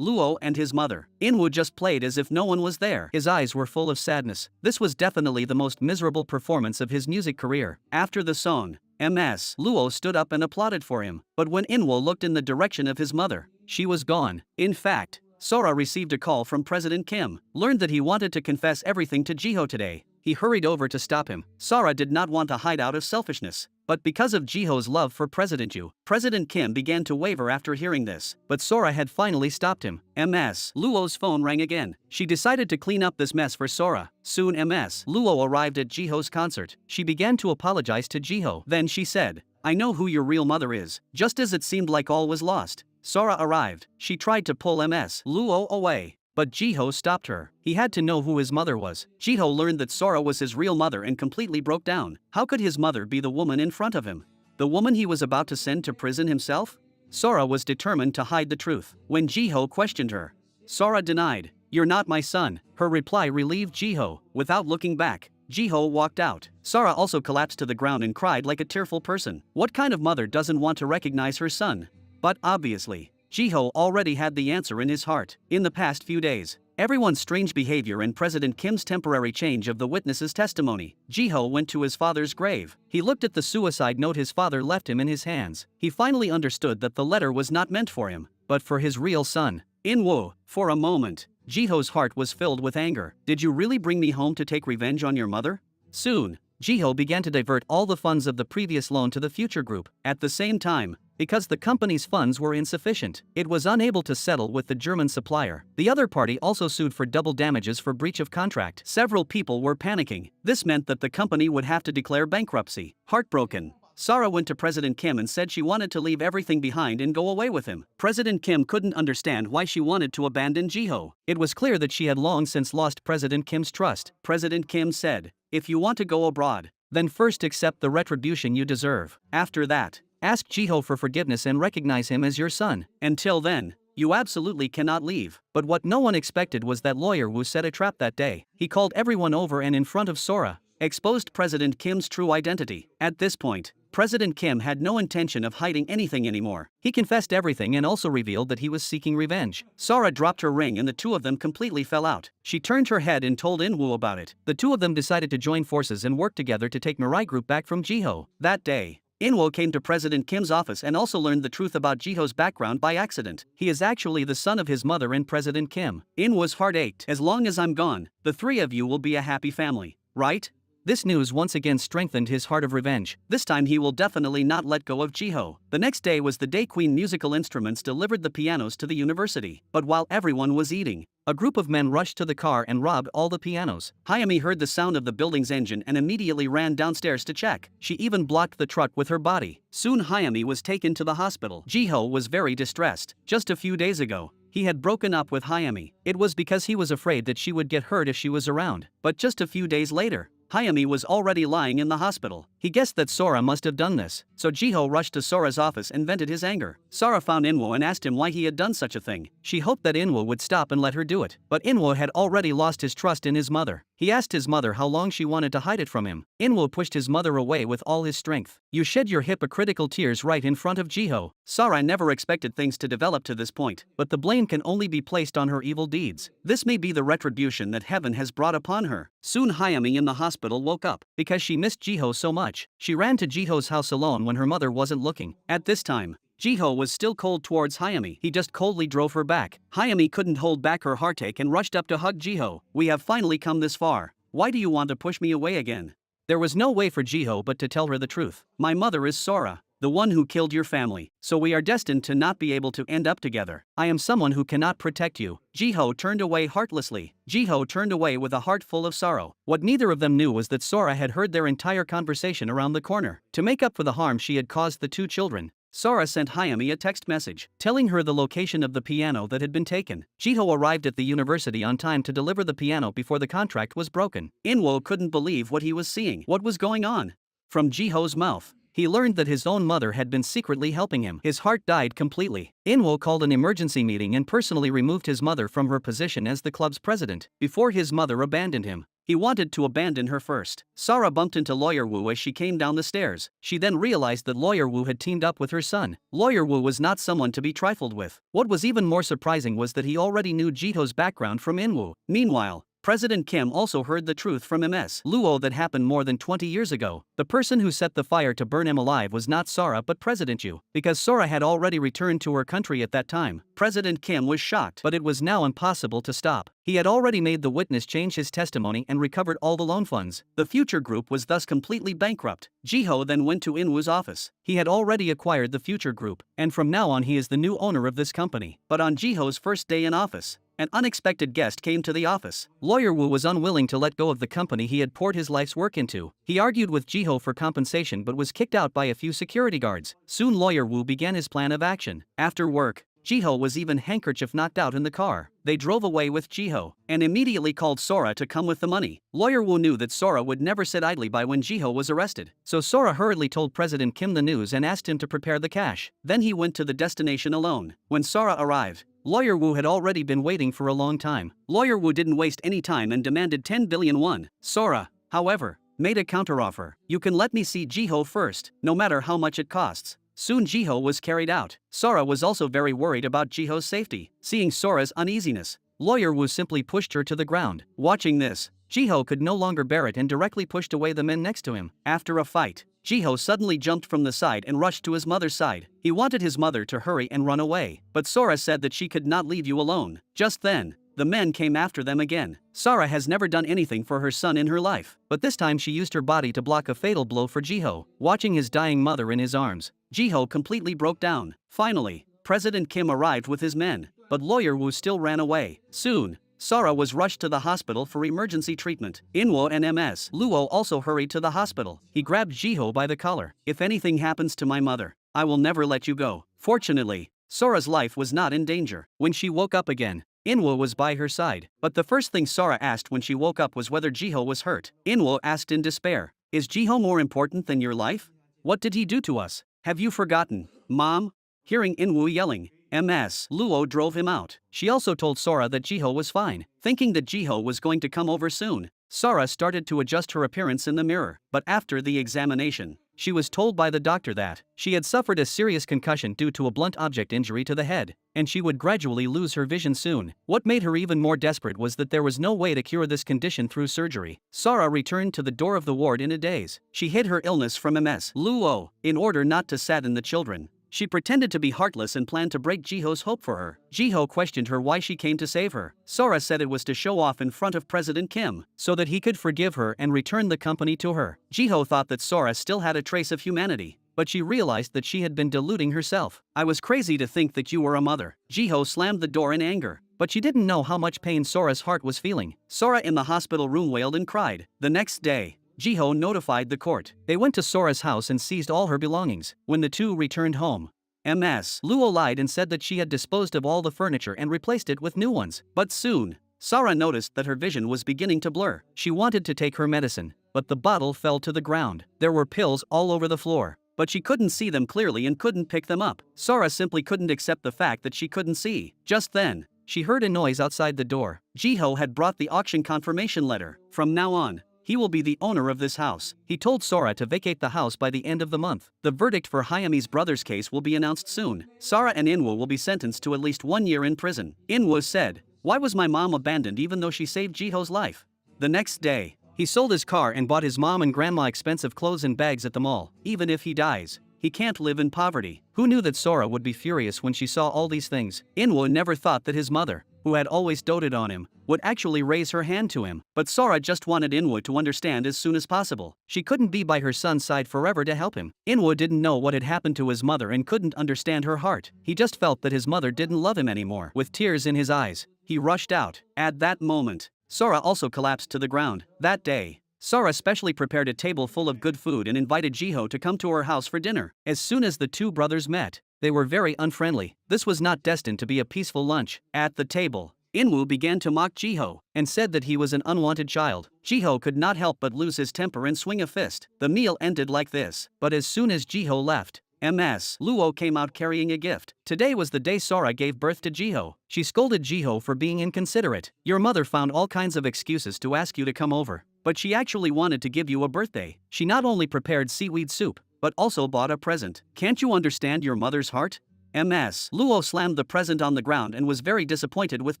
Luo and his mother. Inwoo just played as if no one was there. His eyes were full of sadness. This was definitely the most miserable performance of his music career. After the song, Ms. Luo stood up and applauded for him, but when Inwoo looked in the direction of his mother, she was gone. In fact, Sora received a call from President Kim, learned that he wanted to confess everything to Jiho today. He hurried over to stop him. Sora did not want to hide out of selfishness, but because of Jiho's love for President Yu, President Kim began to waver after hearing this. But Sora had finally stopped him. Ms. Luo's phone rang again. She decided to clean up this mess for Sora. Soon Ms. Luo arrived at Jiho's concert. She began to apologize to Jiho. Then she said, "I know who your real mother is." Just as it seemed like all was lost, Sora arrived. She tried to pull Ms. Luo away, but Jiho stopped her. He had to know who his mother was. Jiho learned that Sora was his real mother and completely broke down. How could his mother be the woman in front of him? The woman he was about to send to prison himself? Sora was determined to hide the truth. When Jiho questioned her, Sora denied, "You're not my son." Her reply relieved Jiho. Without looking back, Jiho walked out. Sora also collapsed to the ground and cried like a tearful person. What kind of mother doesn't want to recognize her son? But obviously, Jiho already had the answer in his heart. In the past few days, everyone's strange behavior and President Kim's temporary change of the witness's testimony, Jiho went to his father's grave. He looked at the suicide note his father left him in his hands. He finally understood that the letter was not meant for him, but for his real son, Inwoo. For a moment, Jiho's heart was filled with anger. "Did you really bring me home to take revenge on your mother?" Soon, Jiho began to divert all the funds of the previous loan to the future group. At the same time, because the company's funds were insufficient, it was unable to settle with the German supplier. The other party also sued for double damages for breach of contract. Several people were panicking. This meant that the company would have to declare bankruptcy. Heartbroken, Sora went to President Kim and said she wanted to leave everything behind and go away with him. President Kim couldn't understand why she wanted to abandon Jiho. It was clear that she had long since lost President Kim's trust. President Kim said, "If you want to go abroad, then first accept the retribution you deserve. After that, ask Jiho for forgiveness and recognize him as your son. Until then, you absolutely cannot leave." But what no one expected was that Lawyer Wu set a trap that day. He called everyone over and in front of Sora, exposed President Kim's true identity. At this point, President Kim had no intention of hiding anything anymore. He confessed everything and also revealed that he was seeking revenge. Sora dropped her ring and the two of them completely fell out. She turned her head and told Inwoo about it. The two of them decided to join forces and work together to take Mirai Group back from Jiho. That day, Inwoo came to President Kim's office and also learned the truth about Jiho's background by accident. He is actually the son of his mother and President Kim. Inwoo's heart ached. "As long as I'm gone, the three of you will be a happy family, right?" This news once again strengthened his heart of revenge. This time he will definitely not let go of Jiho. The next day was the day Queen Musical Instruments delivered the pianos to the university. But while everyone was eating, a group of men rushed to the car and robbed all the pianos. Hayami heard the sound of the building's engine and immediately ran downstairs to check. She even blocked the truck with her body. Soon Hayami was taken to the hospital. Jiho was very distressed. Just a few days ago, he had broken up with Hayami. It was because he was afraid that she would get hurt if she was around. But just a few days later, Hayami was already lying in the hospital. He guessed that Sora must have done this, so Jiho rushed to Sora's office and vented his anger. Sora found Inwoo and asked him why he had done such a thing. She hoped that Inwoo would stop and let her do it, but Inwoo had already lost his trust in his mother. He asked his mother how long she wanted to hide it from him. Inwoo pushed his mother away with all his strength. "You shed your hypocritical tears right in front of Jiho." Sora never expected things to develop to this point, but the blame can only be placed on her evil deeds. This may be the retribution that heaven has brought upon her. Soon Hayami in the hospital woke up. Because she missed Jiho so much, she ran to Jiho's house alone when her mother wasn't looking. At this time, Jiho was still cold towards Hayami. He just coldly drove her back. Hayami couldn't hold back her heartache and rushed up to hug Jiho. "We have finally come this far. Why do you want to push me away again?" There was no way for Jiho but to tell her the truth. "My mother is Sora, the one who killed your family, so we are destined to not be able to end up together. I am someone who cannot protect you." Jiho turned away heartlessly. Jiho turned away with a heart full of sorrow. What neither of them knew was that Sora had heard their entire conversation around the corner. To make up for the harm she had caused the two children, Sora sent Hayami a text message, telling her the location of the piano that had been taken. Jiho arrived at the university on time to deliver the piano before the contract was broken. Inwo couldn't believe what he was seeing. What was going on? From Jiho's mouth, he learned that his own mother had been secretly helping him. His heart died completely. Inwo called an emergency meeting and personally removed his mother from her position as the club's president, before his mother abandoned him. He wanted to abandon her first. Sora bumped into Lawyer Wu as she came down the stairs. She then realized that Lawyer Wu had teamed up with her son. Lawyer Wu was not someone to be trifled with. What was even more surprising was that he already knew Jiho's background from Inwu. Meanwhile, President Kim also heard the truth from Ms. Luo that happened more than 20 years ago. The person who set the fire to burn him alive was not Sora but President Yu. Because Sora had already returned to her country at that time, President Kim was shocked, but it was now impossible to stop. He had already made the witness change his testimony and recovered all the loan funds. The future group was thus completely bankrupt. Jiho then went to Inwu's office. He had already acquired the future group, and from now on he is the new owner of this company. But on Jiho's first day in office, an unexpected guest came to the office. Lawyer Wu was unwilling to let go of the company he had poured his life's work into. He argued with Jiho for compensation but was kicked out by a few security guards. Soon Lawyer Wu began his plan of action. After work, Jiho was even handkerchief knocked out in the car. They drove away with Jiho, and immediately called Sora to come with the money. Lawyer Wu knew that Sora would never sit idly by when Jiho was arrested, so Sora hurriedly told President Kim the news and asked him to prepare the cash. Then he went to the destination alone. When Sora arrived, Lawyer Wu had already been waiting for a long time. Lawyer Wu didn't waste any time and demanded 10 billion won. Sora, however, made a counteroffer. "You can let me see Jiho first, no matter how much it costs." Soon Jiho was carried out. Sora was also very worried about Jiho's safety. Seeing Sora's uneasiness, Lawyer Wu simply pushed her to the ground. Watching this, Jiho could no longer bear it and directly pushed away the men next to him. After a fight, Jiho suddenly jumped from the side and rushed to his mother's side. He wanted his mother to hurry and run away, but Sora said that she could not leave you alone. Just then, the men came after them again. Sora has never done anything for her son in her life, but this time she used her body to block a fatal blow for Jiho. Watching his dying mother in his arms, Jiho completely broke down. Finally, President Kim arrived with his men, but Lawyer Wu still ran away. Soon, Sora was rushed to the hospital for emergency treatment. Inwo and Ms. Luo also hurried to the hospital. He grabbed Jiho by the collar. "If anything happens to my mother, I will never let you go." Fortunately, Sora's life was not in danger. When she woke up again, Inwo was by her side, but the first thing Sora asked when she woke up was whether Jiho was hurt. Inwo asked in despair, "Is Jiho more important than your life? What did he do to us? Have you forgotten, Mom?" Hearing Inwo yelling, Ms. Luo drove him out. She also told Sora that Jiho was fine. Thinking that Jiho was going to come over soon, Sora started to adjust her appearance in the mirror, but after the examination, she was told by the doctor that she had suffered a serious concussion due to a blunt object injury to the head, and she would gradually lose her vision soon. What made her even more desperate was that there was no way to cure this condition through surgery. Sora returned to the door of the ward in a daze. She hid her illness from Ms. Luo in order not to sadden the children. She pretended to be heartless and planned to break Jiho's hope for her. Jiho questioned her why she came to save her. Sora said it was to show off in front of President Kim, so that he could forgive her and return the company to her. Jiho thought that Sora still had a trace of humanity, but she realized that she had been deluding herself. "I was crazy to think that you were a mother." Jiho slammed the door in anger, but she didn't know how much pain Sora's heart was feeling. Sora in the hospital room wailed and cried. The next day, Jiho notified the court. They went to Sora's house and seized all her belongings. When the two returned home, Ms. Luo lied and said that she had disposed of all the furniture and replaced it with new ones. But soon, Sora noticed that her vision was beginning to blur. She wanted to take her medicine, but the bottle fell to the ground. There were pills all over the floor, but she couldn't see them clearly and couldn't pick them up. Sora simply couldn't accept the fact that she couldn't see. Just then, she heard a noise outside the door. Jiho had brought the auction confirmation letter. From now on, he will be the owner of this house. He told Sora to vacate the house by the end of the month. The verdict for Hayami's brother's case will be announced soon. Sora and Inwo will be sentenced to at least 1 year in prison. Inwo said, "Why was my mom abandoned even though she saved Jiho's life?" The next day, he sold his car and bought his mom and grandma expensive clothes and bags at the mall. Even if he dies, he can't live in poverty. Who knew that Sora would be furious when she saw all these things? Inwoo never thought that his mother, who had always doted on him, would actually raise her hand to him. But Sora just wanted Inwoo to understand as soon as possible. She couldn't be by her son's side forever to help him. Inwoo didn't know what had happened to his mother and couldn't understand her heart. He just felt that his mother didn't love him anymore. With tears in his eyes, he rushed out. At that moment, Sora also collapsed to the ground. That day, Sora specially prepared a table full of good food and invited Jiho to come to her house for dinner. As soon as the two brothers met, they were very unfriendly. This was not destined to be a peaceful lunch. At the table, Inwoo began to mock Jiho and said that he was an unwanted child. Jiho could not help but lose his temper and swing a fist. The meal ended like this. But as soon as Jiho left, Ms. Luo came out carrying a gift. Today was the day Sora gave birth to Jiho. She scolded Jiho for being inconsiderate. Your mother found all kinds of excuses to ask you to come over, but she actually wanted to give you a birthday. She not only prepared seaweed soup, but also bought a present. Can't you understand your mother's heart? Ms. Luo slammed the present on the ground and was very disappointed with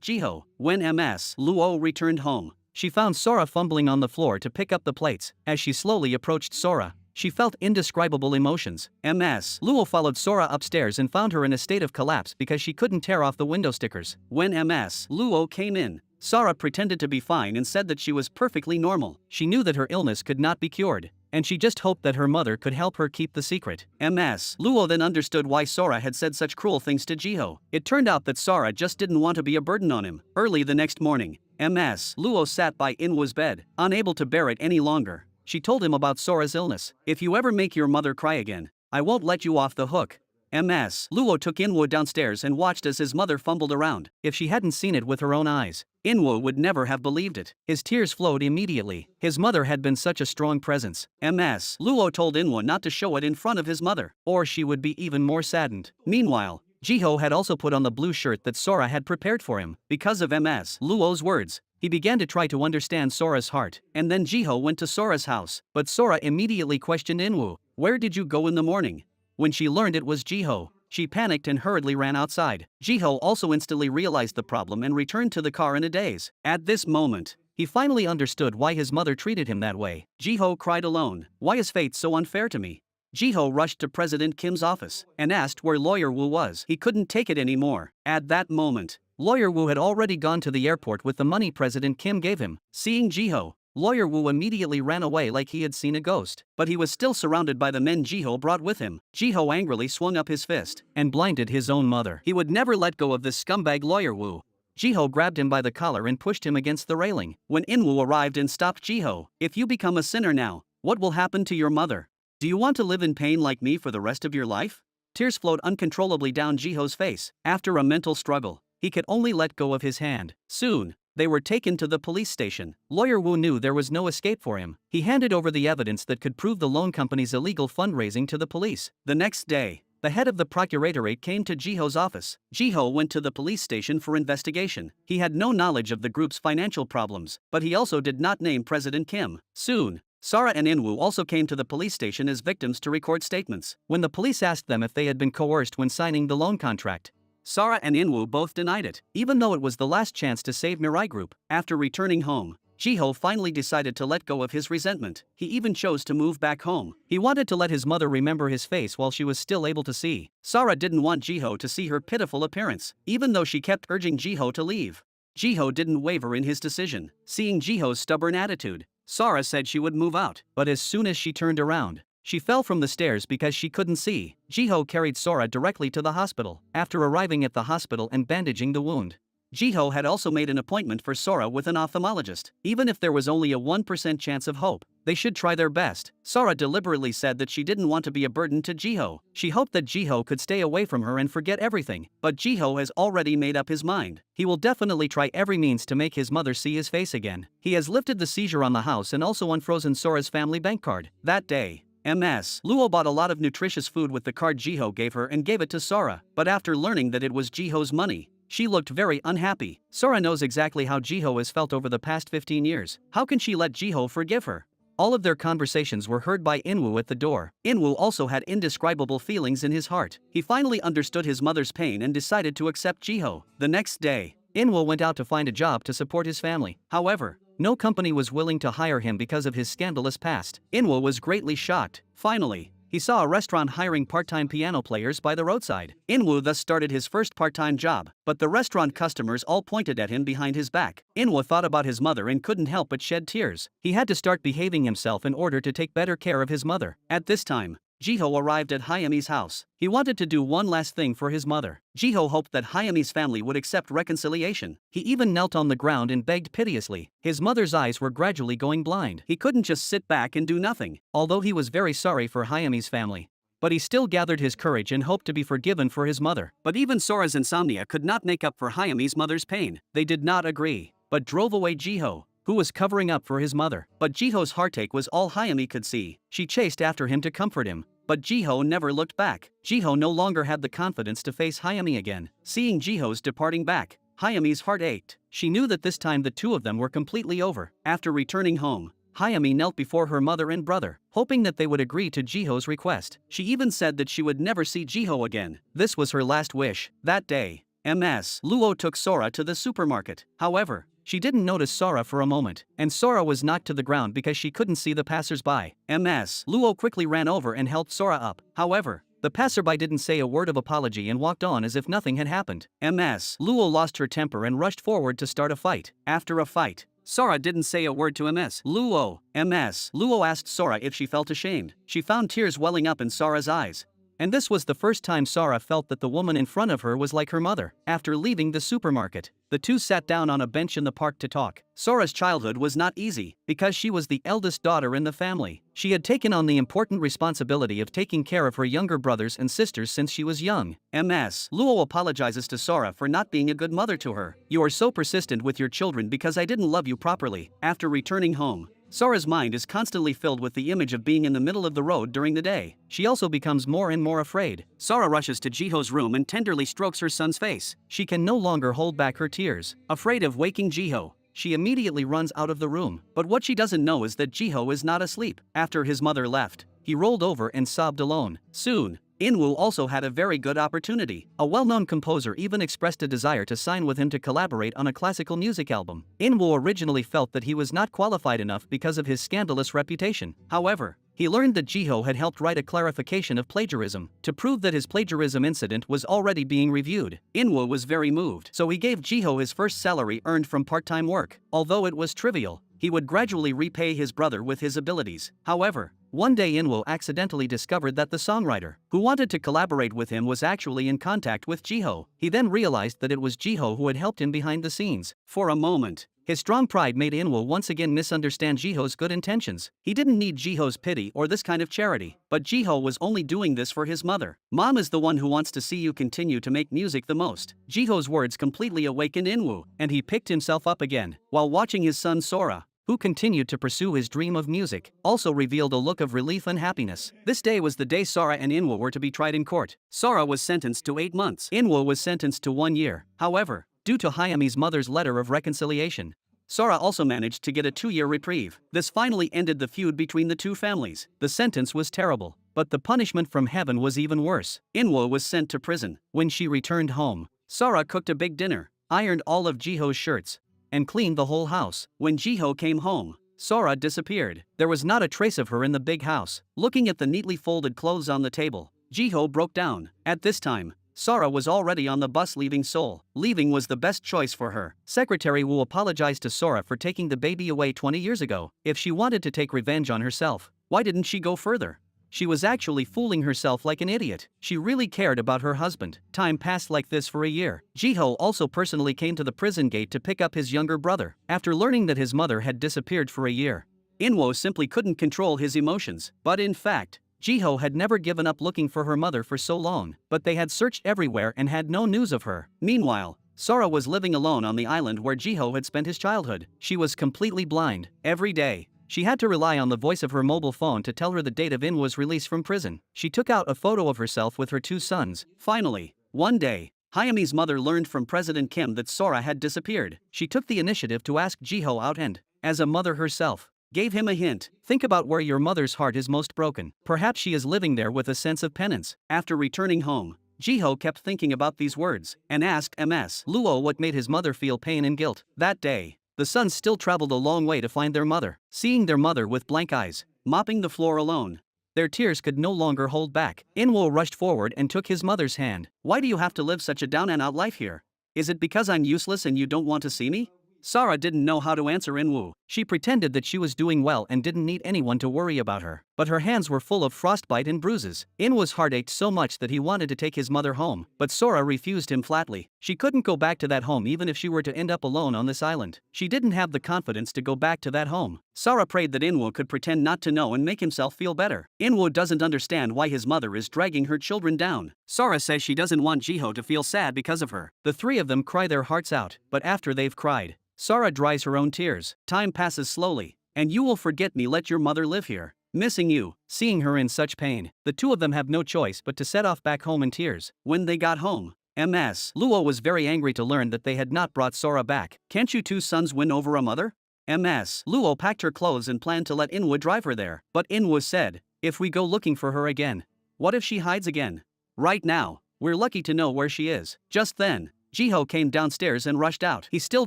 Jiho. When Ms. Luo returned home, she found Sora fumbling on the floor to pick up the plates. As she slowly approached Sora, she felt indescribable emotions. Ms. Luo followed Sora upstairs and found her in a state of collapse because she couldn't tear off the window stickers. When Ms. Luo came in, Sora pretended to be fine and said that she was perfectly normal. She knew that her illness could not be cured, and she just hoped that her mother could help her keep the secret. Ms. Luo then understood why Sora had said such cruel things to Jiho. It turned out that Sora just didn't want to be a burden on him. Early the next morning, Ms. Luo sat by Inwoo's bed, unable to bear it any longer. She told him about Sora's illness. If you ever make your mother cry again, I won't let you off the hook. Ms. Luo took Inwoo downstairs and watched as his mother fumbled around. If she hadn't seen it with her own eyes, Inwoo would never have believed it. His tears flowed immediately. His mother had been such a strong presence. Ms. Luo told Inwoo not to show it in front of his mother, or she would be even more saddened. Meanwhile, Jiho had also put on the blue shirt that Sora had prepared for him. Because of Ms. Luo's words, he began to try to understand Sora's heart. And then Jiho went to Sora's house. But Sora immediately questioned Inwoo. Where did you go in the morning? When she learned it was Jiho, she panicked and hurriedly ran outside. Jiho also instantly realized the problem and returned to the car in a daze. At this moment, he finally understood why his mother treated him that way. Jiho cried alone. Why is fate so unfair to me? Jiho rushed to President Kim's office and asked where Lawyer Wu was. He couldn't take it anymore. At that moment, Lawyer Wu had already gone to the airport with the money President Kim gave him. Seeing Jiho, Lawyer Wu immediately ran away like he had seen a ghost. But he was still surrounded by the men Jiho brought with him. Jiho angrily swung up his fist and blinded his own mother. He would never let go of this scumbag Lawyer Wu. Jiho grabbed him by the collar and pushed him against the railing. When Inwoo arrived and stopped Jiho, if you become a sinner now, what will happen to your mother? Do you want to live in pain like me for the rest of your life? Tears flowed uncontrollably down Jiho's face. After a mental struggle, he could only let go of his hand. Soon, they were taken to the police station. Lawyer Wu knew there was no escape for him. He handed over the evidence that could prove the loan company's illegal fundraising to the police. The next day, the head of the procuratorate came to Jiho's office. Jiho went to the police station for investigation. He had no knowledge of the group's financial problems, but he also did not name President Kim. Soon, Sora and Inwoo also came to the police station as victims to record statements. When the police asked them if they had been coerced when signing the loan contract, Sora and Inwoo both denied it, even though it was the last chance to save Mirai Group. After returning home, Jiho finally decided to let go of his resentment. He even chose to move back home. He wanted to let his mother remember his face while she was still able to see. Sora didn't want Jiho to see her pitiful appearance, even though she kept urging Jiho to leave. Jiho didn't waver in his decision. Seeing Jiho's stubborn attitude, Sora said she would move out, but as soon as she turned around, she fell from the stairs because she couldn't see. Jiho carried Sora directly to the hospital. After arriving at the hospital and bandaging the wound, Jiho had also made an appointment for Sora with an ophthalmologist. Even if there was only a 1% chance of hope, they should try their best. Sora deliberately said that she didn't want to be a burden to Jiho. She hoped that Jiho could stay away from her and forget everything, but Jiho has already made up his mind. He will definitely try every means to make his mother see his face again. He has lifted the seizure on the house and also unfrozen Sora's family bank card. That day, Ms. Luo bought a lot of nutritious food with the card Jiho gave her and gave it to Sora, but after learning that it was Jiho's money, she looked very unhappy. Sora knows exactly how Jiho has felt over the past 15 years. How can she let Jiho forgive her? All of their conversations were heard by Inwoo at the door. Inwoo also had indescribable feelings in his heart. He finally understood his mother's pain and decided to accept Jiho. The next day, Inwoo went out to find a job to support his family. However, no company was willing to hire him because of his scandalous past. Inwoo was greatly shocked. Finally, he saw a restaurant hiring part-time piano players by the roadside. Inwoo thus started his first part-time job, but the restaurant customers all pointed at him behind his back. Inwoo thought about his mother and couldn't help but shed tears. He had to start behaving himself in order to take better care of his mother. At this time, Jiho arrived at Hayami's house. He wanted to do one last thing for his mother. Jiho hoped that Hayami's family would accept reconciliation. He even knelt on the ground and begged piteously. His mother's eyes were gradually going blind. He couldn't just sit back and do nothing. Although he was very sorry for Hayami's family, but he still gathered his courage and hoped to be forgiven for his mother. But even Sora's insomnia could not make up for Hayami's mother's pain. They did not agree, but drove away Jiho, who was covering up for his mother. But Jiho's heartache was all Hayami could see. She chased after him to comfort him, but Jiho never looked back. Jiho no longer had the confidence to face Hayami again. Seeing Jiho's departing back, Hayami's heart ached. She knew that this time the two of them were completely over. After returning home, Hayami knelt before her mother and brother, hoping that they would agree to Jiho's request. She even said that she would never see Jiho again. This was her last wish. That day, Ms. Luo took Sora to the supermarket. However, she didn't notice Sora for a moment, and Sora was knocked to the ground because she couldn't see the passers-by. Ms. Luo quickly ran over and helped Sora up. However, the passerby didn't say a word of apology and walked on as if nothing had happened. Ms. Luo lost her temper and rushed forward to start a fight. After a fight, Sora didn't say a word to Ms. Luo. Ms. Luo asked Sora if she felt ashamed. She found tears welling up in Sora's eyes. And this was the first time Sora felt that the woman in front of her was like her mother. After leaving the supermarket, the two sat down on a bench in the park to talk. Sora's childhood was not easy, because she was the eldest daughter in the family. She had taken on the important responsibility of taking care of her younger brothers and sisters since she was young. Ms. Luo apologizes to Sora for not being a good mother to her. "You are so persistent with your children because I didn't love you properly." After returning home, Sora's mind is constantly filled with the image of being in the middle of the road during the day. She also becomes more and more afraid. Sora rushes to Jiho's room and tenderly strokes her son's face. She can no longer hold back her tears. Afraid of waking Jiho, she immediately runs out of the room. But what she doesn't know is that Jiho is not asleep. After his mother left, he rolled over and sobbed alone. Soon, Inwoo also had a very good opportunity. A well-known composer even expressed a desire to sign with him to collaborate on a classical music album. Inwoo originally felt that he was not qualified enough because of his scandalous reputation. However, he learned that Jiho had helped write a clarification of plagiarism. To prove that his plagiarism incident was already being reviewed, Inwoo was very moved, so he gave Jiho his first salary earned from part-time work. Although it was trivial, he would gradually repay his brother with his abilities. However, one day Inwoo accidentally discovered that the songwriter who wanted to collaborate with him was actually in contact with Jiho. He then realized that it was Jiho who had helped him behind the scenes. For a moment, his strong pride made Inwoo once again misunderstand Jiho's good intentions. He didn't need Jiho's pity or this kind of charity, but Jiho was only doing this for his mother. "Mom is the one who wants to see you continue to make music the most." Jiho's words completely awakened Inwoo, and he picked himself up again. While watching his son Sora, who continued to pursue his dream of music, also revealed a look of relief and happiness. This day was the day Sora and Inwoo were to be tried in court. Sora was sentenced to 8 months. Inwoo was sentenced to 1 year. However, due to Hayami's mother's letter of reconciliation, Sora also managed to get a 2-year reprieve. This finally ended the feud between the two families. The sentence was terrible, but the punishment from heaven was even worse. Inwoo was sent to prison. When she returned home, Sora cooked a big dinner, ironed all of Jiho's shirts, and cleaned the whole house. When Jiho came home, Sora disappeared. There was not a trace of her in the big house. Looking at the neatly folded clothes on the table, Jiho broke down. At this time, Sora was already on the bus leaving Seoul. Leaving was the best choice for her. Secretary Wu apologized to Sora for taking the baby away 20 years ago. If she wanted to take revenge on herself, why didn't she go further? She was actually fooling herself like an idiot. She really cared about her husband. Time passed like this for a year. Jiho also personally came to the prison gate to pick up his younger brother. After learning that his mother had disappeared for a year, Inwoo simply couldn't control his emotions. But in fact, Jiho had never given up looking for her mother for so long, but they had searched everywhere and had no news of her. Meanwhile, Sora was living alone on the island where Jiho had spent his childhood. She was completely blind. Every day, she had to rely on the voice of her mobile phone to tell her the date of Inwoo's release from prison. She took out a photo of herself with her 2 sons. Finally, one day, Hayami's mother learned from President Kim that Sora had disappeared. She took the initiative to ask Jiho out and, as a mother herself, gave him a hint. Think about where your mother's heart is most broken. Perhaps she is living there with a sense of penance. After returning home, Jiho kept thinking about these words and asked Ms. Luo what made his mother feel pain and guilt. That day, the sons still traveled a long way to find their mother. Seeing their mother with blank eyes, mopping the floor alone, Their tears could no longer hold back. Inwo rushed forward and took his mother's hand. "Why do you have to live such a down-and-out life here? Is it because I'm useless and you don't want to see me?" Sara didn't know how to answer Inwoo. She pretended that she was doing well and didn't need anyone to worry about her. But her hands were full of frostbite and bruises. Inwoo's heart ached so much that he wanted to take his mother home, but Sora refused him flatly. She couldn't go back to that home even if she were to end up alone on this island. She didn't have the confidence to go back to that home. Sara prayed that Inwoo could pretend not to know and make himself feel better. Inwoo doesn't understand why his mother is dragging her children down. Sara says she doesn't want Jiho to feel sad because of her. The three of them cry their hearts out, but after they've cried, Sara dries her own tears. Time passes slowly. "And you will forget me, let your mother live here. Missing you." Seeing her in such pain, the two of them have no choice but to set off back home in tears. When they got home, Luo was very angry to learn that they had not brought Sora back. "Can't you two sons win over a mother?" Luo packed her clothes and planned to let Inwoo drive her there. But Inwoo said, "If we go looking for her again, what if she hides again? Right now, we're lucky to know where she is." Just then, Jiho came downstairs and rushed out. He still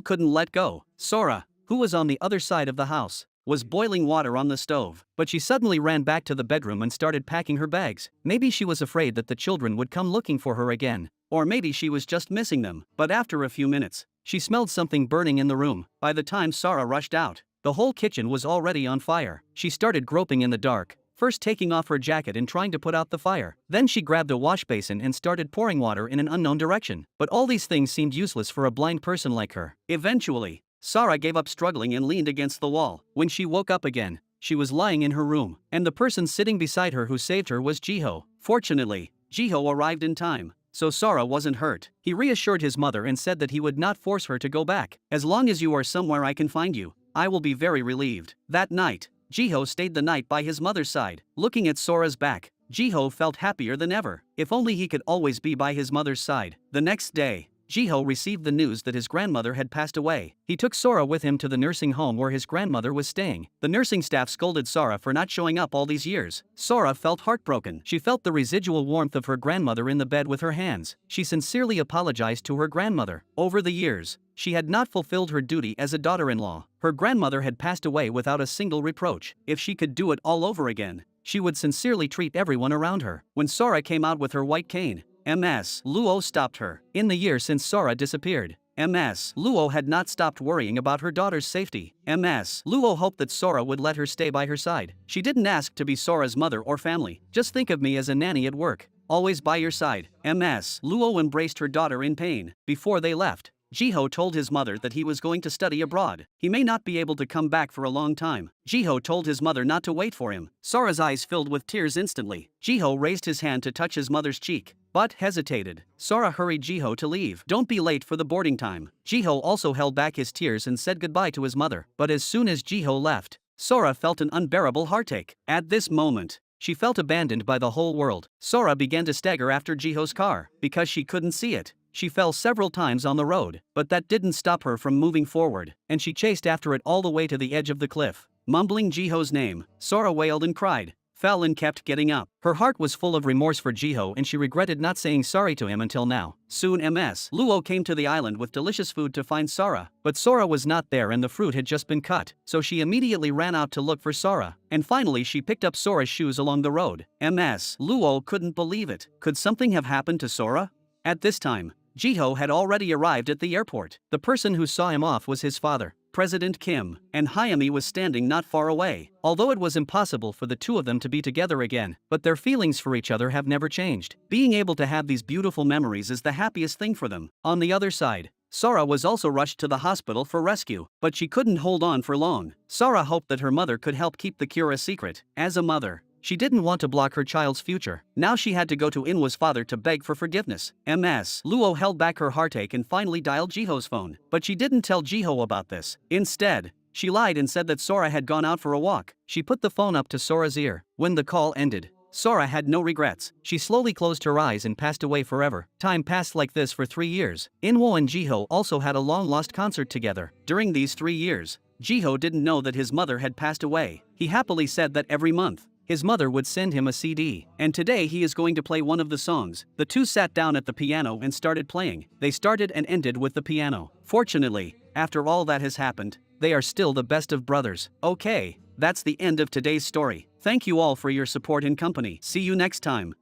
couldn't let go. Sora, who was on the other side of the house, was boiling water on the stove, but she suddenly ran back to the bedroom and started packing her bags. Maybe she was afraid that the children would come looking for her again, or maybe she was just missing them. But after a few minutes, she smelled something burning in the room. By the time Sora rushed out, the whole kitchen was already on fire. She started groping in the dark, first taking off her jacket and trying to put out the fire. Then she grabbed a wash basin and started pouring water in an unknown direction. But all these things seemed useless for a blind person like her. Eventually, Sara gave up struggling and leaned against the wall. When she woke up again, she was lying in her room, and the person sitting beside her who saved her was Jiho. Fortunately, Jiho arrived in time, so Sara wasn't hurt. He reassured his mother and said that he would not force her to go back. "As long as you are somewhere I can find you, I will be very relieved." That night, Jiho stayed the night by his mother's side. Looking at Sora's back, Jiho felt happier than ever. If only he could always be by his mother's side. The next day, Jiho received the news that his grandmother had passed away. He took Sora with him to the nursing home where his grandmother was staying. The nursing staff scolded Sora for not showing up all these years. Sora felt heartbroken. She felt the residual warmth of her grandmother in the bed with her hands. She sincerely apologized to her grandmother. Over the years, she had not fulfilled her duty as a daughter-in-law. Her grandmother had passed away without a single reproach. If she could do it all over again, she would sincerely treat everyone around her. When Sora came out with her white cane, Luo stopped her. In the year since Sora disappeared, Luo had not stopped worrying about her daughter's safety. Luo hoped that Sora would let her stay by her side. She didn't ask to be Sora's mother or family. "Just think of me as a nanny at work, always by your side." Luo embraced her daughter in pain. Before they left, Jiho told his mother that he was going to study abroad. He may not be able to come back for a long time. Jiho told his mother not to wait for him. Sora's eyes filled with tears instantly. Jiho raised his hand to touch his mother's cheek, but hesitated. Sora hurried Jiho to leave. "Don't be late for the boarding time." Jiho also held back his tears and said goodbye to his mother. But as soon as Jiho left, Sora felt an unbearable heartache. At this moment, she felt abandoned by the whole world. Sora began to stagger after Jiho's car. Because she couldn't see it, she fell several times on the road, but that didn't stop her from moving forward, and she chased after it all the way to the edge of the cliff. Mumbling Jiho's name, Sora wailed and cried, fell and kept getting up. Her heart was full of remorse for Jiho and she regretted not saying sorry to him until now. Soon Luo came to the island with delicious food to find Sora, but Sora was not there and the fruit had just been cut, so she immediately ran out to look for Sora, and finally she picked up Sora's shoes along the road. Luo couldn't believe it. Could something have happened to Sora? At this time, Jiho had already arrived at the airport. The person who saw him off was his father, President Kim, and Hayami was standing not far away. Although it was impossible for the two of them to be together again, but their feelings for each other have never changed. Being able to have these beautiful memories is the happiest thing for them. On the other side, Sora was also rushed to the hospital for rescue, but she couldn't hold on for long. Sora hoped that her mother could help keep the cure a secret. As a mother, she didn't want to block her child's future. Now she had to go to Inwa's father to beg for forgiveness. Luo held back her heartache and finally dialed Jiho's phone. But she didn't tell Jiho about this. Instead, she lied and said that Sora had gone out for a walk. She put the phone up to Sora's ear. When the call ended, Sora had no regrets. She slowly closed her eyes and passed away forever. Time passed like this for 3 years. Inwo and Jiho also had a long-lost concert together. During these 3 years, Jiho didn't know that his mother had passed away. He happily said that every month, his mother would send him a CD. And today he is going to play one of the songs. The two sat down at the piano and started playing. They started and ended with the piano. Fortunately, after all that has happened, they are still the best of brothers. Okay, that's the end of today's story. Thank you all for your support and company. See you next time.